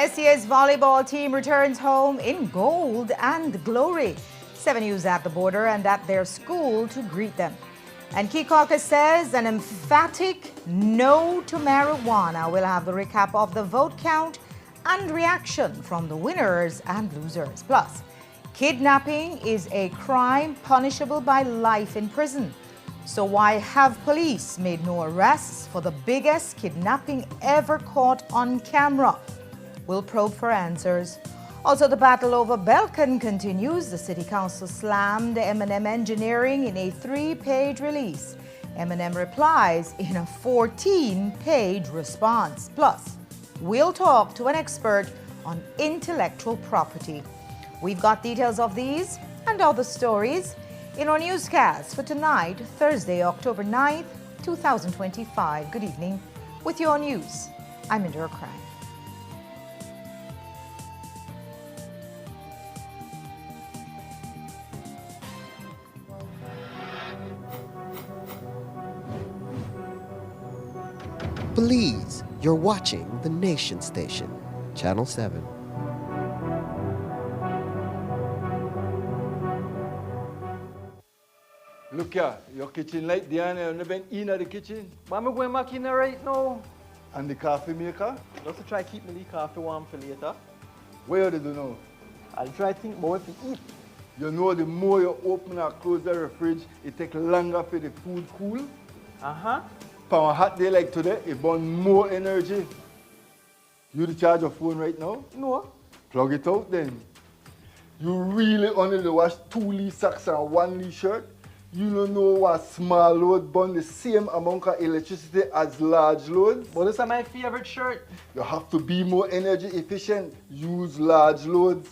SCA's volleyball team returns home in gold and glory. 7 News at the border and at their school to greet them. And Key Caucus says an emphatic no to marijuana. We'll have the recap of the vote count and reaction from the winners and losers. Plus, kidnapping is a crime punishable by life in prison. So why have police made no arrests for the biggest kidnapping ever caught on camera? We'll probe for answers. Also, the battle over Belcan continues. The City Council slammed M&M Engineering in a 3-page release. M&M replies in a 14-page response. Plus, we'll talk to an expert on intellectual property. We've got details of these and other stories in our newscast for tonight, Thursday, October 9th, 2025. Good evening. With your news, I'm Indira Craig. Please, you're watching the Nation Station, Channel 7. Look here, your kitchen light, Diana, you never in the kitchen. Mama going back in there right now. And the coffee maker? Just to try keep the coffee warm for later. Where did you know? I'll try to think about what to eat. You know the more you open or close the fridge, it takes longer for the food cool. Uh-huh. For a hot day like today, it burns more energy. You to charge your phone right now? No. Plug it out then. You really only wash 2 socks and 1 shirt? You don't know what small load burn the same amount of electricity as large loads? But this is my favorite shirt. You have to be more energy efficient. Use large loads.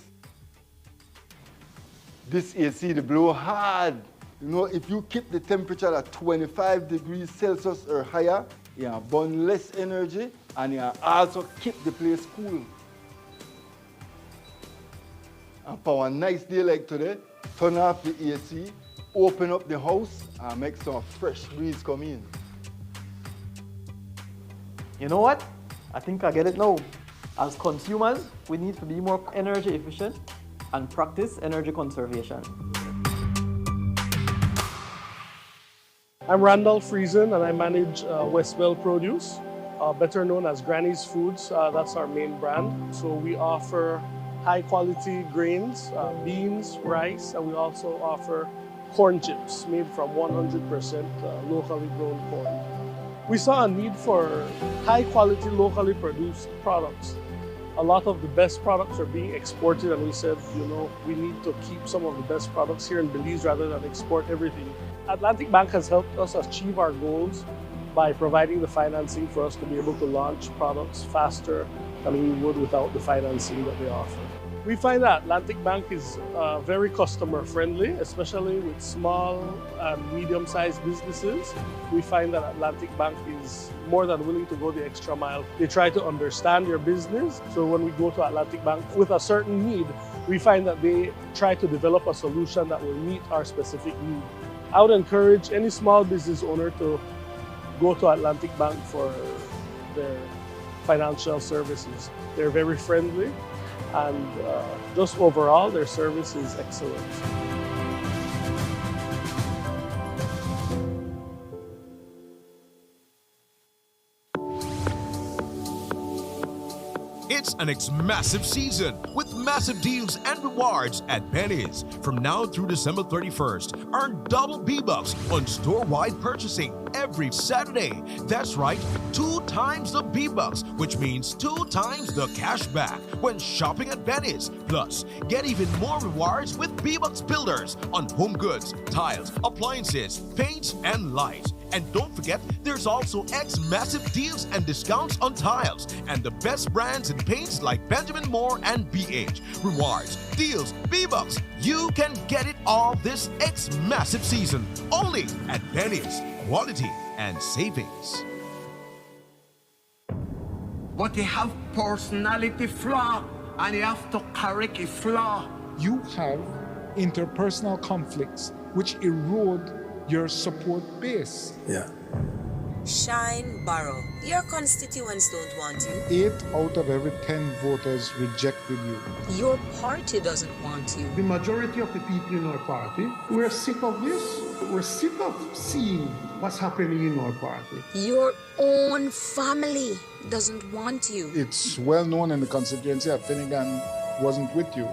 This AC, they blow hard. You know, if you keep the temperature at 25 degrees Celsius or higher, you burn less energy and you also keep the place cool. And for a nice day like today, turn off the AC, open up the house and make some fresh breeze come in. You know what? I think I get it now. As consumers, we need to be more energy efficient and practice energy conservation. I'm Randall Friesen and I manage Westwell Produce, better known as Granny's Foods. That's our main brand. So we offer high quality grains, beans, rice, and we also offer corn chips made from 100% locally grown corn. We saw a need for high quality locally produced products. A lot of the best products are being exported and we said, you know, we need to keep some of the best products here in Belize rather than export everything. Atlantic Bank has helped us achieve our goals by providing the financing for us to be able to launch products faster than we would without the financing that they offer. We find that Atlantic Bank is very customer friendly, especially with small and medium-sized businesses. We find that Atlantic Bank is more than willing to go the extra mile. They try to understand your business. So when we go to Atlantic Bank with a certain need, we find that they try to develop a solution that will meet our specific need. I would encourage any small business owner to go to Atlantic Bank for their financial services. They're very friendly and just overall their service is excellent. It's an massive season with massive deals and rewards at Penny's. From now through December 31st, earn double B-Bucks on store-wide purchasing every Saturday. That's right, 2 times the B-Bucks, which means 2 times the cash back when shopping at Penny's. Plus, get even more rewards with B-Bucks Builders on home goods, tiles, appliances, paints, and lights. And don't forget, there's also massive deals and discounts on tiles and the best brands in paints like Benjamin Moore and BH. Rewards, deals, B-Bucks. You can get it all this massive season only at Penny's. Quality and savings. But you have personality flaw and you have to correct a flaw. You have interpersonal conflicts which erode your support base. Yeah. Shine Borough. Your constituents don't want you. 8 out of every 10 voters rejected you. Your party doesn't want you. The majority of the people in our party, we're sick of this. We're sick of seeing what's happening in our party. Your own family doesn't want you. It's well known in the constituency that Finnegan wasn't with you.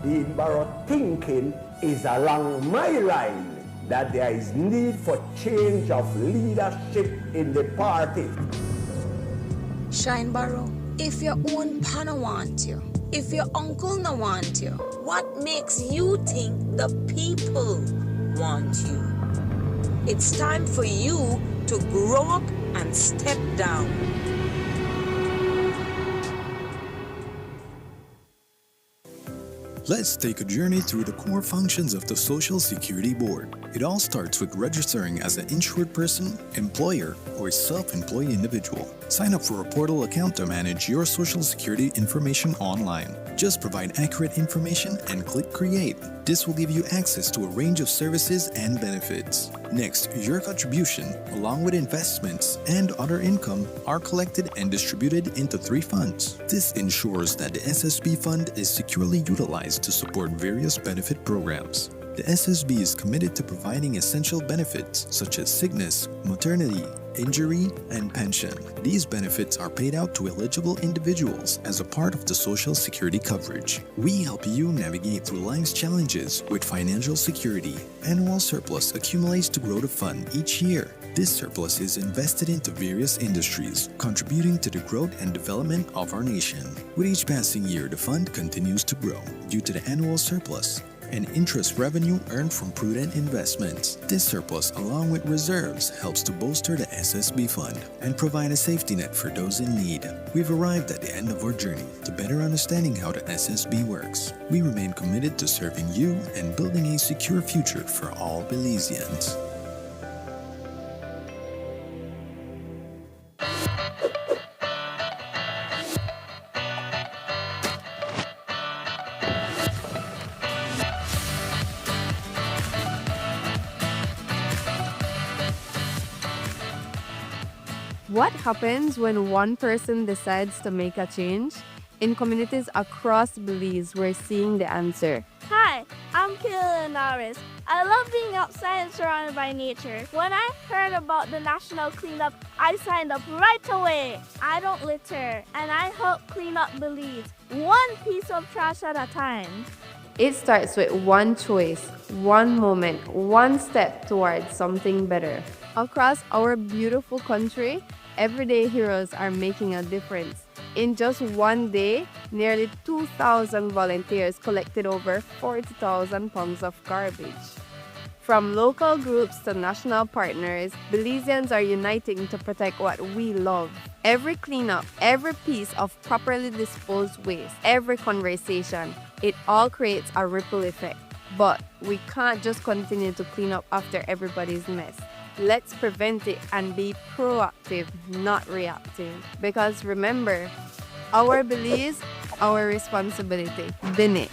The Borough thinking is along my line that there is need for change of leadership in the party. Shine Borough, if your own pa no want you, if your uncle no want you, what makes you think the people want you? It's time for you to grow up and step down. Let's take a journey through the core functions of the Social Security Board. It all starts with registering as an insured person, employer, or self-employed individual. Sign up for a portal account to manage your Social Security information online. Just provide accurate information and click Create. This will give you access to a range of services and benefits. Next, your contribution, along with investments and other income, are collected and distributed into 3 funds. This ensures that the SSB fund is securely utilized to support various benefit programs. The SSB is committed to providing essential benefits such as sickness, maternity, injury, and pension. These benefits are paid out to eligible individuals as a part of the Social Security coverage. We help you navigate through life's challenges with financial security. Annual surplus accumulates to grow the fund each year. This surplus is invested into various industries, contributing to the growth and development of our nation. With each passing year, the fund continues to grow due to the annual surplus and interest revenue earned from prudent investments. This surplus, along with reserves, helps to bolster the SSB fund and provide a safety net for those in need. We've arrived at the end of our journey to better understanding how the SSB works. We remain committed to serving you and building a secure future for all Belizeans. What happens when one person decides to make a change? In communities across Belize, we're seeing the answer. Hi, I'm Kayla Linares. I love being outside and surrounded by nature. When I heard about the national cleanup, I signed up right away. I don't litter, and I help clean up Belize, one piece of trash at a time. It starts with one choice, one moment, one step towards something better. Across our beautiful country, everyday heroes are making a difference. In just one day, nearly 2,000 volunteers collected over 40,000 pounds of garbage. From local groups to national partners, Belizeans are uniting to protect what we love. Every cleanup, every piece of properly disposed waste, every conversation, it all creates a ripple effect. But we can't just continue to clean up after everybody's mess. Let's prevent it and be proactive, not reactive. Because remember, our Belize, our responsibility. Bin it.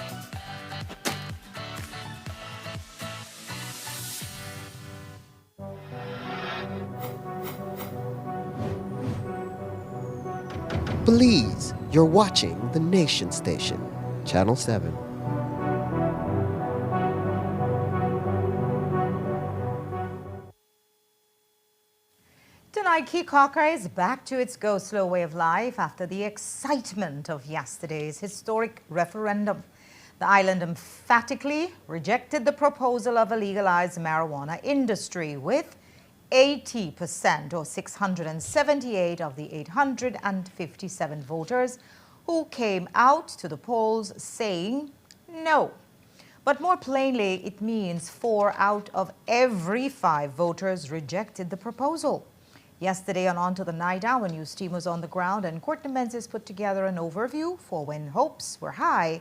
Belize, you're watching the Nation Station, Channel 7. Tonight, Kikaka is back to its go-slow way of life after the excitement of yesterday's historic referendum. The island emphatically rejected the proposal of a legalized marijuana industry with 80% or 678 of the 857 voters who came out to the polls saying no. But more plainly, it means 4 out of every 5 voters rejected the proposal. Yesterday on On to the Night, our news team was on the ground and Courtney Menzies put together an overview for when hopes were high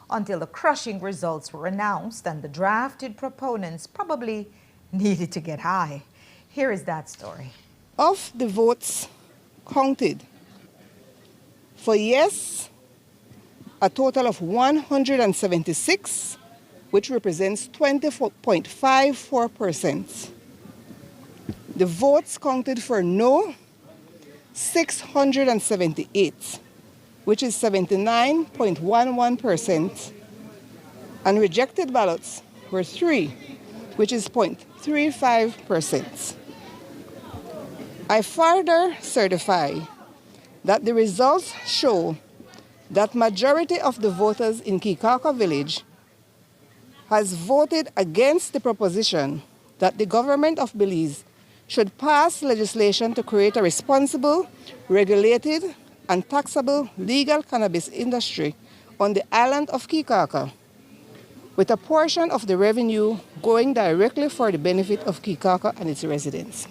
until the crushing results were announced and the drafted proponents probably needed to get high. Here is that story. Of the votes counted, for yes, a total of 176, which represents 24.54%. The votes counted for no, 678, which is 79.11%, and rejected ballots were 3, which is 0.35%. I further certify that the results show that majority of the voters in Kikaka village has voted against the proposition that the government of Belize should pass legislation to create a responsible, regulated, and taxable legal cannabis industry on the island of Kikaka, with a portion of the revenue going directly for the benefit of Kikaka and its residents.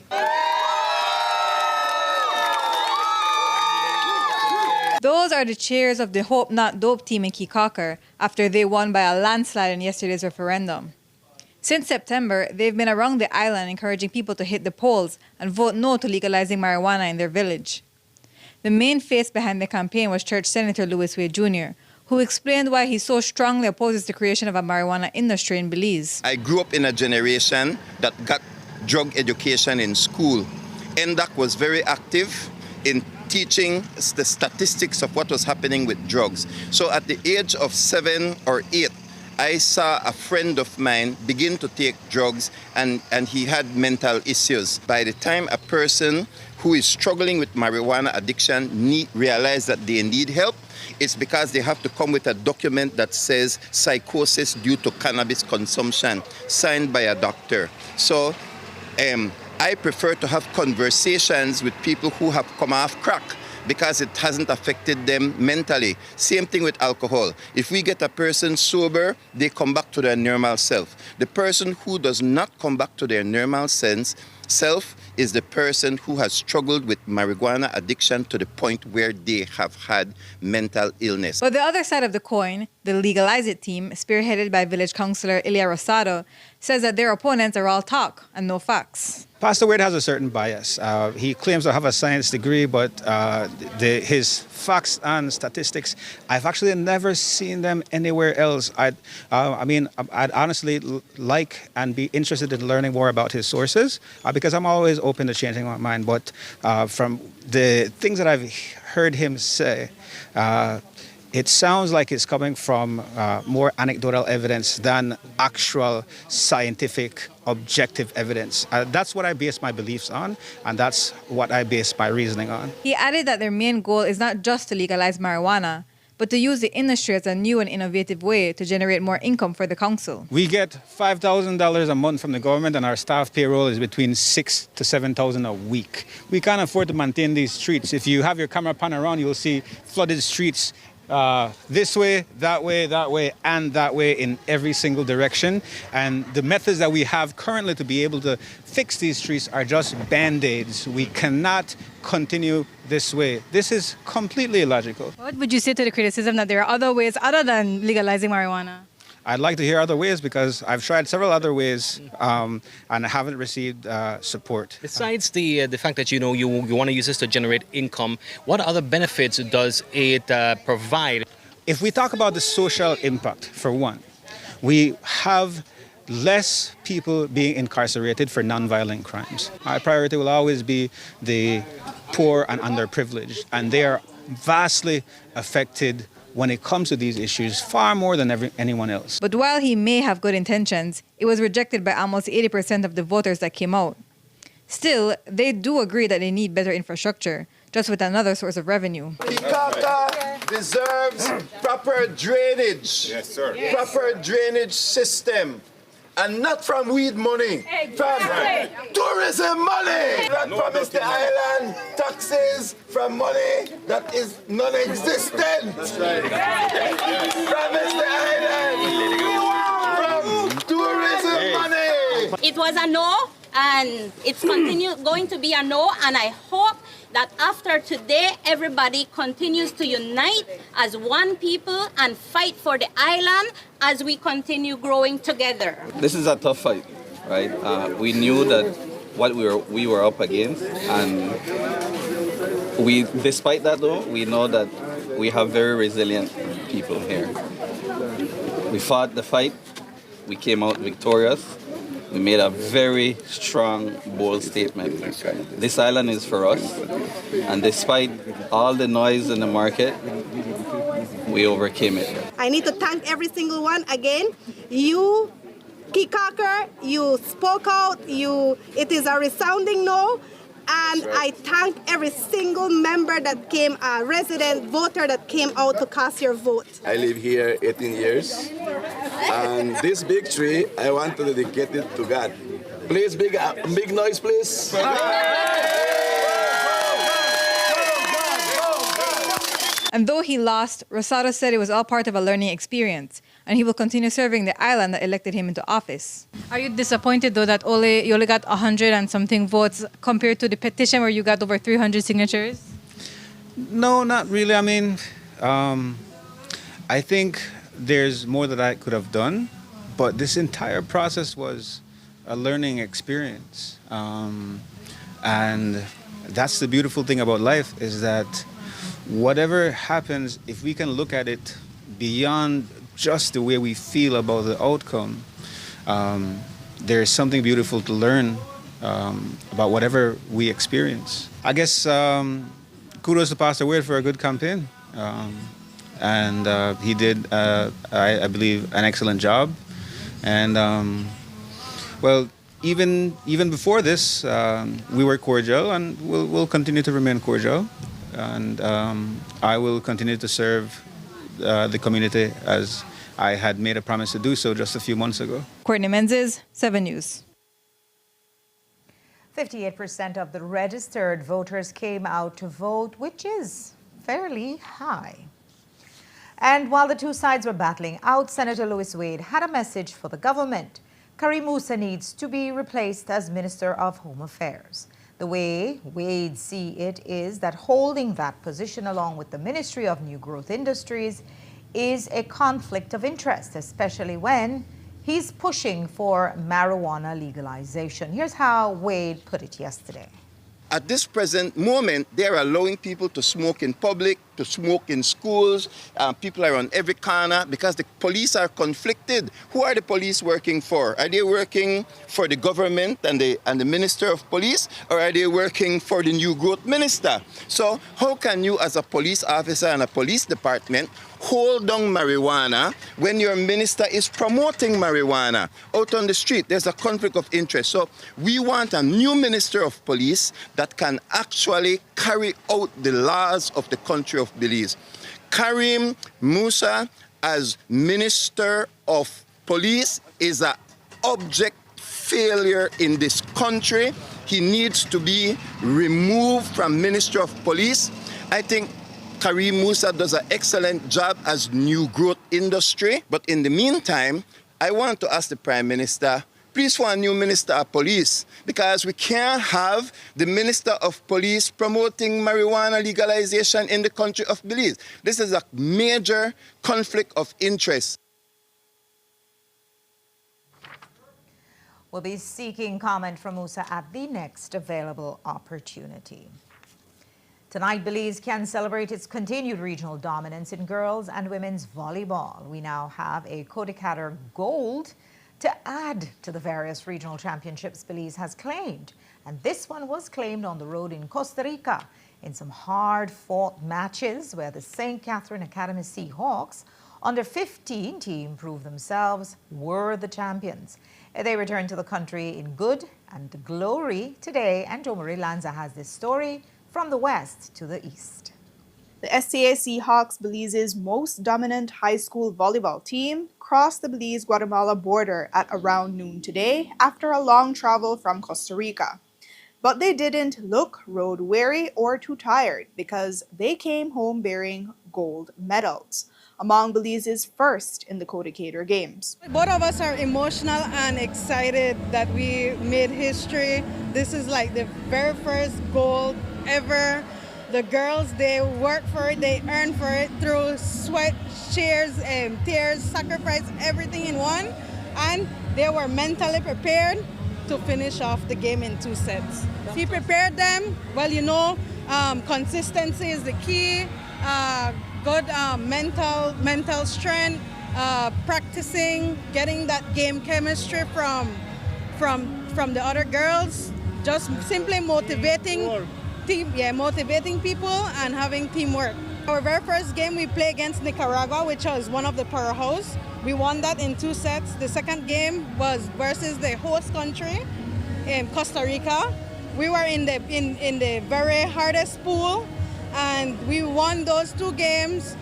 Those are the cheers of the Hope Not Dope team in Kikaka after they won by a landslide in yesterday's referendum. Since September, they've been around the island encouraging people to hit the polls and vote no to legalizing marijuana in their village. The main face behind the campaign was Church Senator Louis Way Jr., who explained why he so strongly opposes the creation of a marijuana industry in Belize. I grew up in a generation that got drug education in school. NDAC was very active in teaching the statistics of what was happening with drugs. So at the age of 7 or 8, I saw a friend of mine begin to take drugs and he had mental issues. By the time a person who is struggling with marijuana addiction realize that they need help, it's because they have to come with a document that says psychosis due to cannabis consumption, signed by a doctor. So I prefer to have conversations with people who have come off crack because it hasn't affected them mentally. Same thing with alcohol. If we get a person sober, they come back to their normal self. The person who does not come back to their normal self is the person who has struggled with marijuana addiction to the point where they have had mental illness. But the other side of the coin, the Legalize It team, spearheaded by village councillor Ilia Rosado, says that their opponents are all talk and no facts. Pastor Wade has a certain bias. He claims to have a science degree, but his facts and statistics, I've actually never seen them anywhere else. I'd honestly like and be interested in learning more about his sources because I'm always open to changing my mind. But from the things that I've heard him say, it sounds like it's coming from more anecdotal evidence than actual scientific, objective evidence. That's what I base my beliefs on, and that's what I base my reasoning on. He added that their main goal is not just to legalize marijuana, but to use the industry as a new and innovative way to generate more income for the council. We get $5,000 a month from the government, and our staff payroll is between $6,000 to $7,000 a week. We can't afford to maintain these streets. If you have your camera pan around, you'll see flooded streets this way, that way, and that way in every single direction. And the methods that we have currently to be able to fix these streets are just band-aids. We cannot continue this way. This is completely illogical. What would you say to the criticism that there are other ways other than legalizing marijuana? I'd like to hear other ways because I've tried several other ways and I haven't received support. Besides the fact that you want to use this to generate income, what other benefits does it provide? If we talk about the social impact, for one, we have less people being incarcerated for non-violent crimes. Our priority will always be the poor and underprivileged, and they are vastly affected when it comes to these issues, far more than anyone else. But while he may have good intentions, it was rejected by almost 80% of the voters that came out. Still, they do agree that they need better infrastructure, just with another source of revenue. Kikaka deserves proper drainage. Yes, sir. Proper drainage system. And not from weed money, from tourism money. That promised the island taxes from money that is non-existent. Promise the island from tourism money. It was a no, and it's going to be a no, and I hope that after today, everybody continues to unite as one people and fight for the island as we continue growing together. This is a tough fight, right? We knew that what we were up against, and despite that though, we know that we have very resilient people here. We fought the fight, we came out victorious, we made a very strong, bold statement. This island is for us, and despite all the noise in the market, we overcame it. I need to thank every single one again. You, Kikaker, you spoke out. It is a resounding no. And I thank every single member that came, resident voter that came out to cast your vote. I live here 18 years, and this victory, I want to dedicate it to God. Please, big noise, please. And though he lost, Rosado said it was all part of a learning experience, and he will continue serving the island that elected him into office. Are you disappointed, though, that you only got 100 and something votes compared to the petition where you got over 300 signatures? No, not really. I mean, I think there's more that I could have done, but this entire process was a learning experience. And that's the beautiful thing about life, is that whatever happens, if we can look at it beyond just the way we feel about the outcome, there's something beautiful to learn about whatever we experience. I guess kudos to Pastor Wade for a good campaign. And he did, I believe, an excellent job. And, well, even before this, we were cordial, and we'll continue to remain cordial. And I will continue to serve the community as I had made a promise to do so just a few months ago. Courtney Menzies, 7 News. 58% of the registered voters came out to vote, which is fairly high. And while the two sides were battling out, Senator Louis Wade had a message for the government. Karim Musa needs to be replaced as Minister of Home Affairs. The way Wade see it is that holding that position along with the Ministry of New Growth Industries is a conflict of interest, especially when he's pushing for marijuana legalization. Here's how Wade put it yesterday. At this present moment, they're allowing people to smoke in public, to smoke in schools. People are on every corner because the police are conflicted. Who are the police working for? Are they working for the government and the Minister of Police, or are they working for the New Growth Minister? So how can you, as a police officer and a police department, hold down marijuana when your minister is promoting marijuana out on the street? There's a conflict of interest. So we want a new Minister of Police that can actually carry out the laws of the country of Belize. Karim Musa as Minister of Police is an object failure in this country. He needs to be removed from Minister of Police. I think Karim Musa does an excellent job as New Growth Industry. But in the meantime, I want to ask the Prime Minister, please for a new Minister of Police, because we can't have the Minister of Police promoting marijuana legalization in the country of Belize. This is a major conflict of interest. We'll be seeking comment from Musa at the next available opportunity. Tonight, Belize can celebrate its continued regional dominance in girls and women's volleyball. We now have a Codecatur Gold to add to the various regional championships Belize has claimed. And this one was claimed on the road in Costa Rica in some hard-fought matches where the St. Catherine Academy Seahawks under 15 team proved themselves were the champions. They returned to the country in good and glory today, and Jo Marie Lanza has this story from the west to the east. The STA Seahawks, Belize's most dominant high school volleyball team, crossed the Belize-Guatemala border at around noon today after a long travel from Costa Rica. But they didn't look road-weary or too tired because they came home bearing gold medals, among Belize's first in the Codecatur Games. Both of us are emotional and excited that we made history. This is like the very first gold ever. The girls, they work for it, they earn for it through sweat, tears, sacrifice, everything in one. And they were mentally prepared to finish off the game in 2 sets. He prepared them, well, you know, consistency is the key, good mental strength, practicing, getting that game chemistry from from the other girls, just simply motivating motivating people and having teamwork. Our very first game we played against Nicaragua, which was one of the powerhouse. We won that in 2 sets. The second game was versus the host country in Costa Rica. We were in the very hardest pool, and we won those 2 games.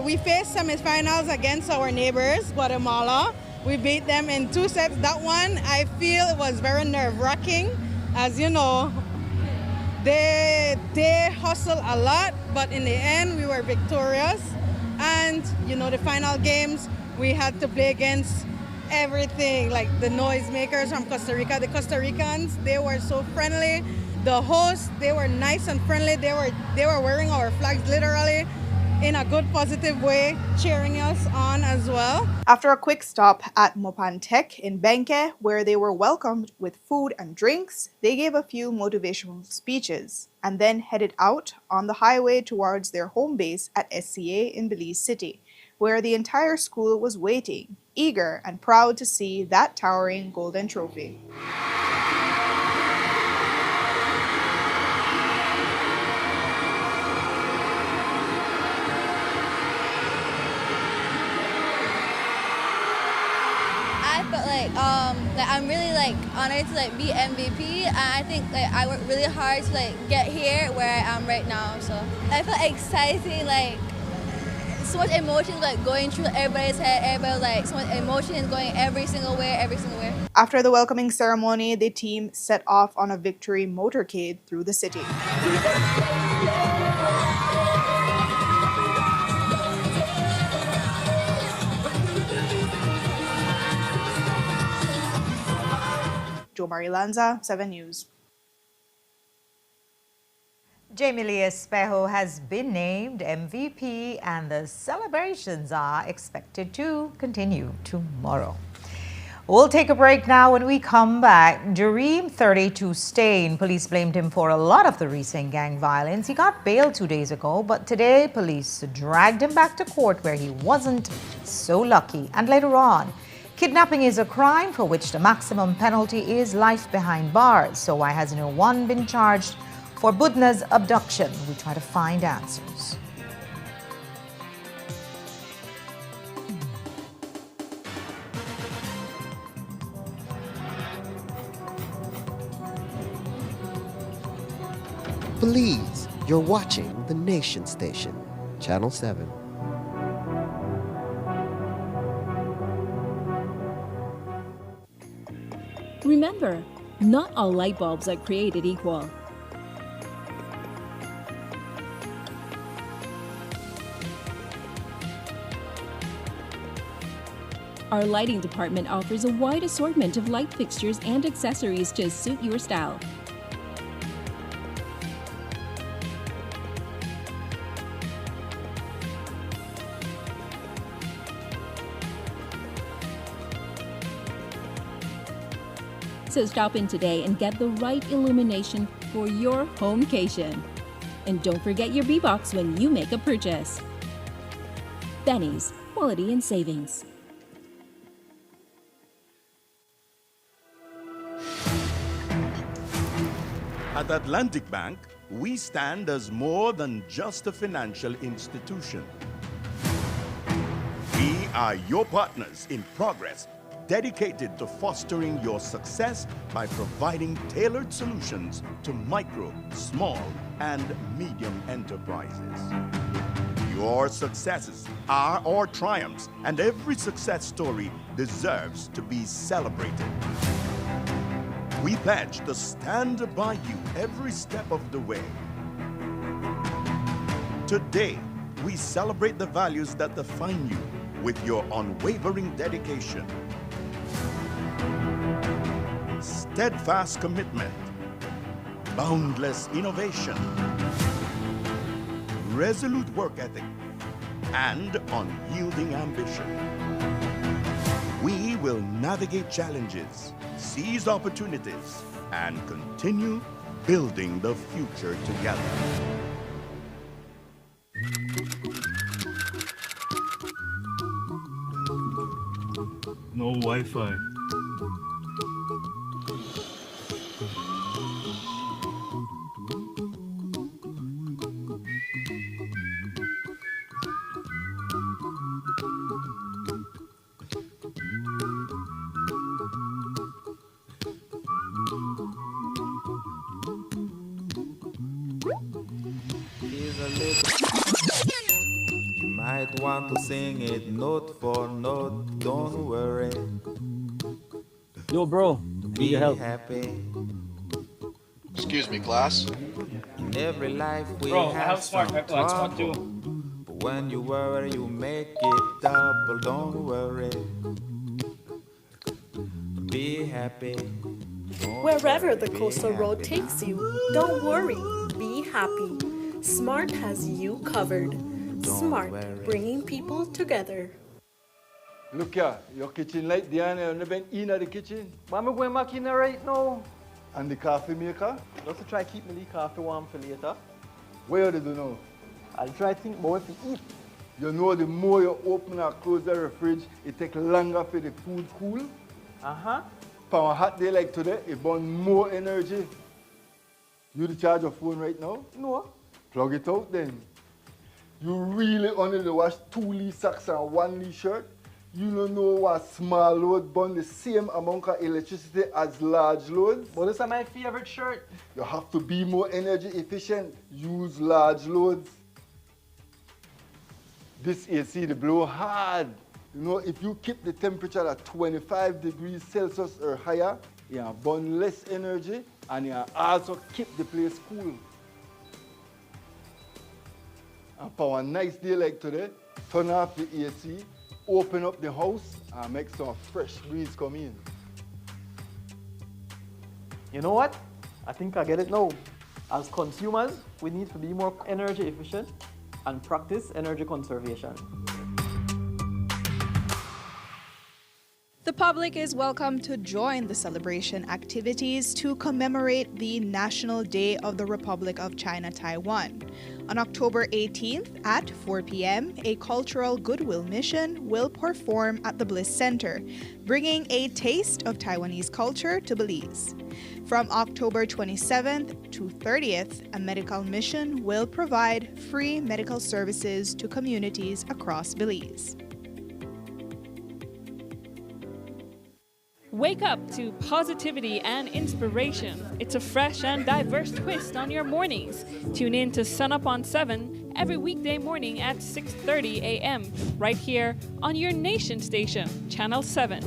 We faced semifinals against our neighbors, Guatemala. We beat them in 2 sets. That one, I feel it was very nerve-wracking. As you know, they hustle a lot, but in the end, we were victorious. And, the final games, we had to play against everything, like the noisemakers from Costa Rica. The Costa Ricans, they were so friendly. The hosts, they were nice and friendly. They were wearing our flags literally in a good, positive way, cheering us on as well. After a quick stop at Mopan Tech in Benque, where they were welcomed with food and drinks, they gave a few motivational speeches and then headed out on the highway towards their home base at SCA in Belize City, where the entire school was waiting, eager and proud to see that towering golden trophy. I'm really honored to be MVP, and I think I worked really hard to get here where I am right now. So I felt exciting, so much emotion going through everybody's head. Everybody so much emotion going every single where. After the welcoming ceremony, the team set off on a victory motorcade through the city. Jo Marie Lanza, 7 News. Jamie Lee Espejo has been named MVP, and the celebrations are expected to continue tomorrow. We'll take a break now. When we come back, Jareem, 32, Stain. Police blamed him for a lot of the recent gang violence. He got bail 2 days ago, but today police dragged him back to court where he wasn't so lucky. And later on, kidnapping is a crime for which the maximum penalty is life behind bars. So why has no one been charged for Budna's abduction? We try to find answers. Belize, you're watching the Nation Station, Channel 7. Remember, not all light bulbs are created equal. Our lighting department offers a wide assortment of light fixtures and accessories to suit your style. So stop in today and get the right illumination for your homecation. And don't forget your B-Box when you make a purchase. Benny's, quality and savings. At Atlantic Bank, we stand as more than just a financial institution. We are your partners in progress, dedicated to fostering your success by providing tailored solutions to micro, small, and medium enterprises. Your successes are our triumphs, and every success story deserves to be celebrated. We pledge to stand by you every step of the way. Today, we celebrate the values that define you with your unwavering dedication, steadfast commitment, boundless innovation, resolute work ethic, and unyielding ambition. We will navigate challenges, seize opportunities, and continue building the future together. No Wi-Fi. might want to sing it note for note. Don't worry. Yo, bro, need your help. Happy. Excuse me, class. In every life we Bro, I have have smart some Echo, it's smart trouble. But when you worry, you make it double. Don't worry. Be happy. Wherever the coastal road takes you, don't worry, be happy. Smart has you covered. Smart, bringing people together. Look here, your kitchen light there and you been in the kitchen. But I'm going back in there right now. And the coffee maker? Just to try keep my coffee warm for later. Where do you know? I'll try to think about what to eat. You know the more you open or close the fridge, it takes longer for the food cool. Uh-huh. For a hot day like today, it burns more energy. You charge your phone right now? No. Plug it out then. You really only wash 2 Lee socks and 1 Lee shirt? You don't know what small load burn the same amount of electricity as large loads? But this is my favorite shirt. You have to be more energy efficient. Use large loads. This AC, they blow hard. You know, if you keep the temperature at 25 degrees Celsius or higher, you burn less energy and you also keep the place cool. And for a nice day like today, turn off the AC, open up the house and make some fresh breeze come in. You know what? I think I get it now. As consumers, we need to be more energy efficient and practice energy conservation. The public is welcome to join the celebration activities to commemorate the National Day of the Republic of China, Taiwan. On October 18th at 4 p.m., a cultural goodwill mission will perform at the Bliss Center, bringing a taste of Taiwanese culture to Belize. From October 27th to 30th, a medical mission will provide free medical services to communities across Belize. Wake up to positivity and inspiration. It's a fresh and diverse twist on your mornings. Tune in to Sun Up on 7 every weekday morning at 6:30 a.m. right here on your nation station, Channel 7.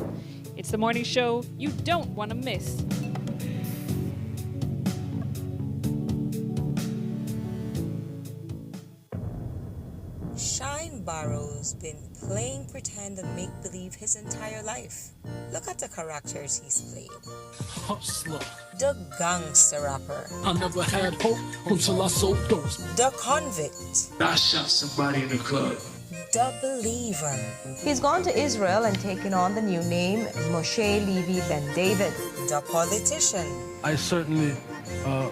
It's the morning show you don't want to miss. Shine Barrow's been playing pretend and make-believe his entire life. Look at the characters he's played. Hustler. The gangster rapper. I never had hope until I sold those. The convict. I shot somebody in the club. The believer. He's gone to Israel and taken on the new name Moshe Levi Ben David. The politician. I certainly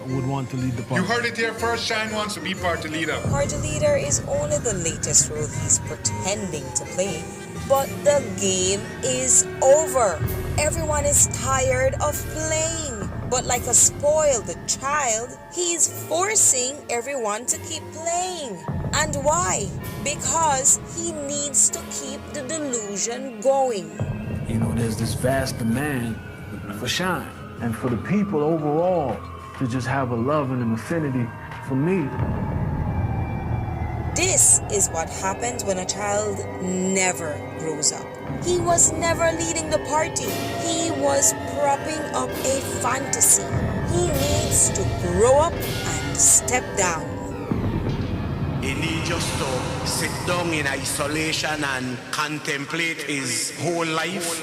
would want to lead the party. You heard it here first. Shine wants to be party leader. Party leader is only the latest role he's pretending to play. But the game is over. Everyone is tired of playing. But like a spoiled child, he's forcing everyone to keep playing. And why? Because he needs to keep the delusion going. You know, there's this vast demand for shine. And for the people overall to just have a love and an affinity for me. This is what happens when a child never grows up. He was never leading the party. He was propping up a fantasy. He needs to grow up and step down. He needs just to sit down in isolation and contemplate his whole life.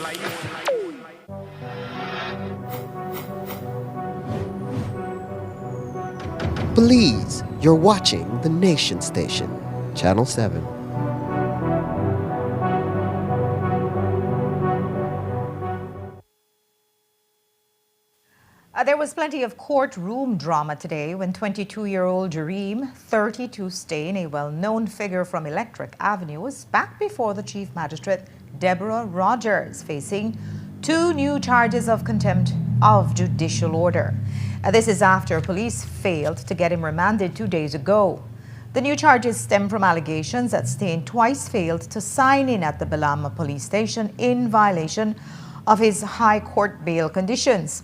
Belize, you're watching the Nation Station, Channel 7. There was plenty of courtroom drama today when 22-year-old Jareem, 32 Stain, a well-known figure from Electric Avenue, was back before the Chief Magistrate, Deborah Rogers, facing 2 new charges of contempt of judicial order. This is after police failed to get him remanded 2 days ago. The new charges stem from allegations that Stain twice failed to sign in at the Balama police station in violation of his high court bail conditions.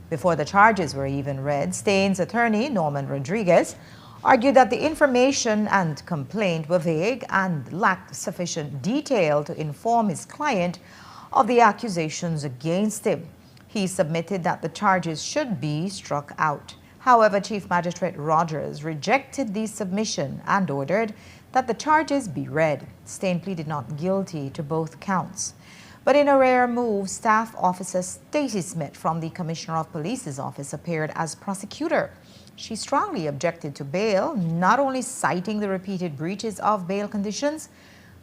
Before the charges were even read, Stain's attorney, Norman Rodriguez, argued that the information and complaint were vague and lacked sufficient detail to inform his client of the accusations against him. He submitted that the charges should be struck out. However, Chief Magistrate Rogers rejected the submission and ordered that the charges be read. Stein pleaded not guilty to both counts. But in a rare move, Staff Officer Stacey Smith from the Commissioner of Police's office appeared as prosecutor. She strongly objected to bail, not only citing the repeated breaches of bail conditions,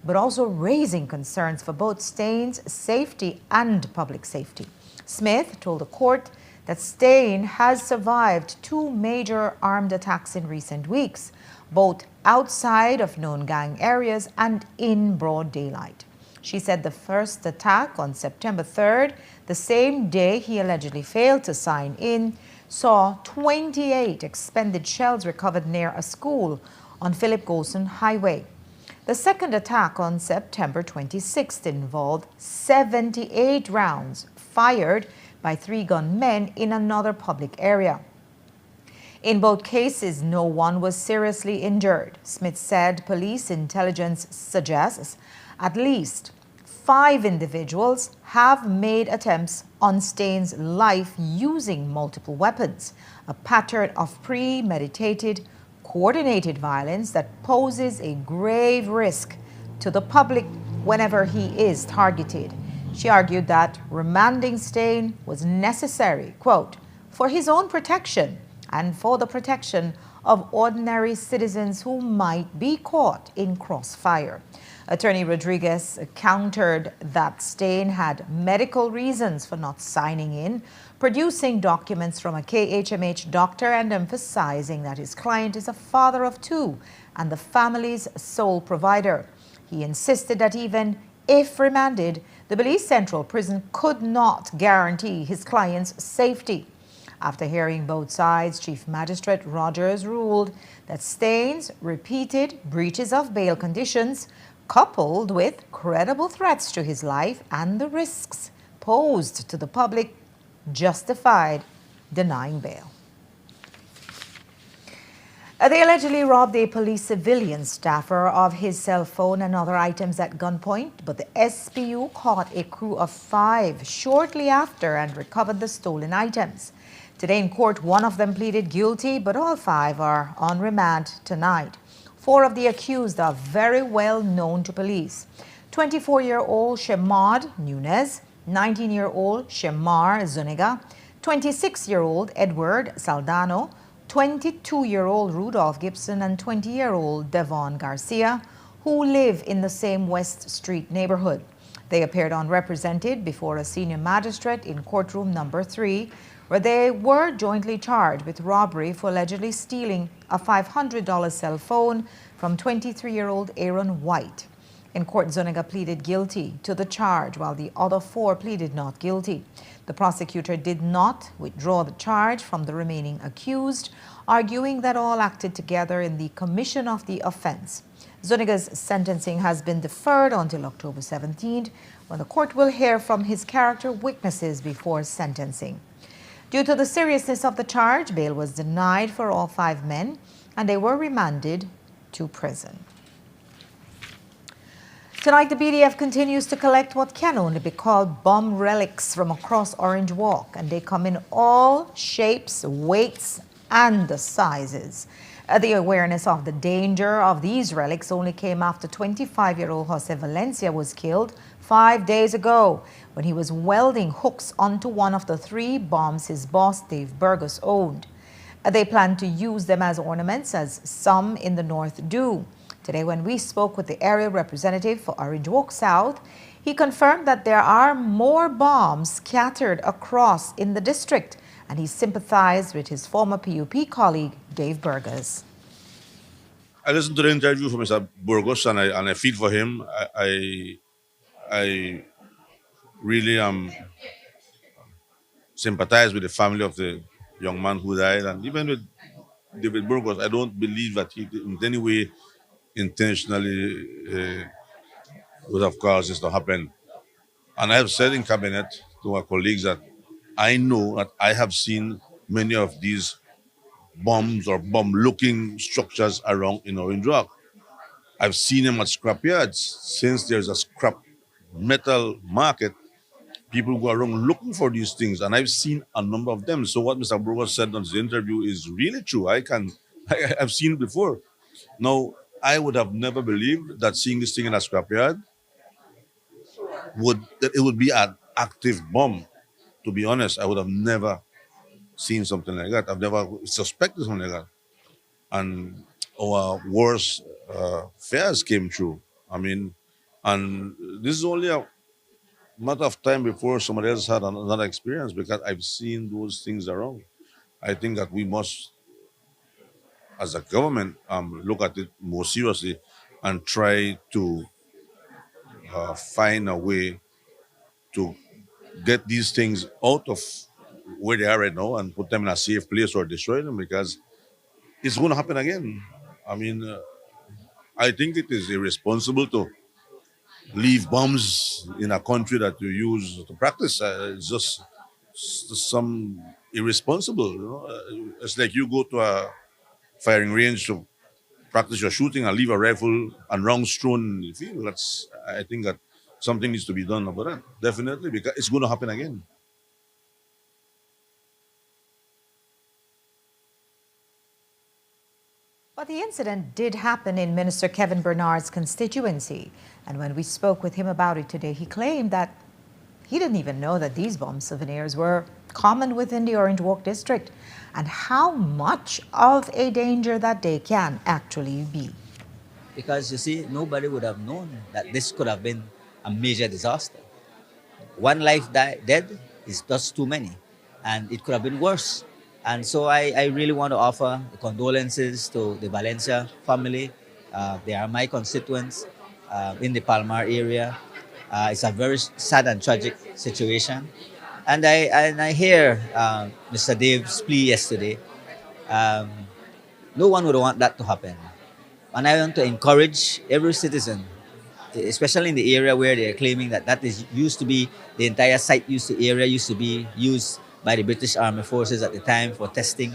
but also raising concerns for both Stein's safety and public safety. Smith told the court that Stein has survived two major armed attacks in recent weeks, both outside of known gang areas and in broad daylight. She said the first attack on September 3rd, the same day he allegedly failed to sign in, saw 28 expended shells recovered near a school on Philip Golson Highway. The second attack on September 26th involved 78 rounds fired by three gunmen in another public area. In both cases, no one was seriously injured. Smith said police intelligence suggests at least 5 individuals have made attempts on Stein's life using multiple weapons, a pattern of premeditated, coordinated violence that poses a grave risk to the public whenever he is targeted. She argued that remanding Stein was necessary, quote, for his own protection and for the protection of ordinary citizens who might be caught in crossfire. Attorney Rodriguez countered that Stein had medical reasons for not signing in, producing documents from a KHMH doctor and emphasizing that his client is a father of 2 and the family's sole provider. He insisted that even if remanded, the Belize Central Prison could not guarantee his client's safety. After hearing both sides, Chief Magistrate Rogers ruled that Stein's repeated breaches of bail conditions, coupled with credible threats to his life and the risks posed to the public, justified denying bail. They allegedly robbed a police civilian staffer of his cell phone and other items at gunpoint, but the SPU caught a crew of 5 shortly after and recovered the stolen items. Today in court, one of them pleaded guilty, but all 5 are on remand tonight. 4 of the accused are very well known to police. 24-year-old Shemad Nunez, 19-year-old Shemar Zuniga, 26-year-old Edward Saldano, 22-year-old Rudolph Gibson, and 20-year-old Devon Garcia, who live in the same West Street neighborhood. They appeared unrepresented before a senior magistrate in courtroom number 3, where they were jointly charged with robbery for allegedly stealing a $500 cell phone from 23-year-old Aaron White. In court, Zuniga pleaded guilty to the charge, while the other 4 pleaded not guilty. The prosecutor did not withdraw the charge from the remaining accused, arguing that all acted together in the commission of the offense. Zuniga's sentencing has been deferred until October 17th, when the court will hear from his character witnesses before sentencing. Due to the seriousness of the charge, bail was denied for all 5 men, and they were remanded to prison. Tonight, the BDF continues to collect what can only be called bomb relics from across Orange Walk, and they come in all shapes, weights, and sizes. The awareness of the danger of these relics only came after 25-year-old Jose Valencia was killed 5 days ago when he was welding hooks onto one of the 3 bombs his boss, Dave Burgos, owned. They plan to use them as ornaments, as some in the north do. Today, when we spoke with the area representative for Orange Walk South, he confirmed that there are more bombs scattered across in the district, and he sympathized with his former PUP colleague, Dave Burgos. I listened to the interview from Mr. Burgos, and I feel for him. I really sympathize with the family of the young man who died, and even with David Burgos, I don't believe that he in any way intentionally would have caused this to happen. And I have said in cabinet to our colleagues that I know that I have seen many of these bombs or bomb-looking structures around in Orange Walk. I've seen them at scrapyards. Since there's a scrap metal market, people go around looking for these things, and I've seen a number of them. So what Mr. Burgos said on his interview is really true. I've seen it before. Now, I would have never believed that seeing this thing in a scrapyard that it would be an active bomb. To be honest, I would have never seen something like that. I've never suspected something like that. And our worst fears came true. I mean, and this is only a matter of time before somebody else had another experience, because I've seen those things around. I think that we must, as a government, look at it more seriously and try to find a way to get these things out of where they are right now and put them in a safe place or destroy them, because it's going to happen again. I mean, I think it is irresponsible to leave bombs in a country that you use to practice. It's just some irresponsible. You know? It's like you go to a firing range to practice your shooting and leave a rifle and rounds thrown in the field. I think that something needs to be done about that. Definitely, because it's going to happen again. But the incident did happen in Minister Kevin Bernard's constituency. And when we spoke with him about it today, he claimed that he didn't even know that these bomb souvenirs were common within the Orange Walk district, and how much of a danger that they can actually be. Because you see, nobody would have known that this could have been a major disaster. One life dead is just too many, and it could have been worse. And so I really want to offer condolences to the Valencia family. They are my constituents in the Palmar area. It's a very sad and tragic situation. And I hear Mr. Dave's plea yesterday. No one would want that to happen. And I want to encourage every citizen, especially in the area where they're claiming that is used to be, the entire site area used to be used by the British Army Forces at the time for testing.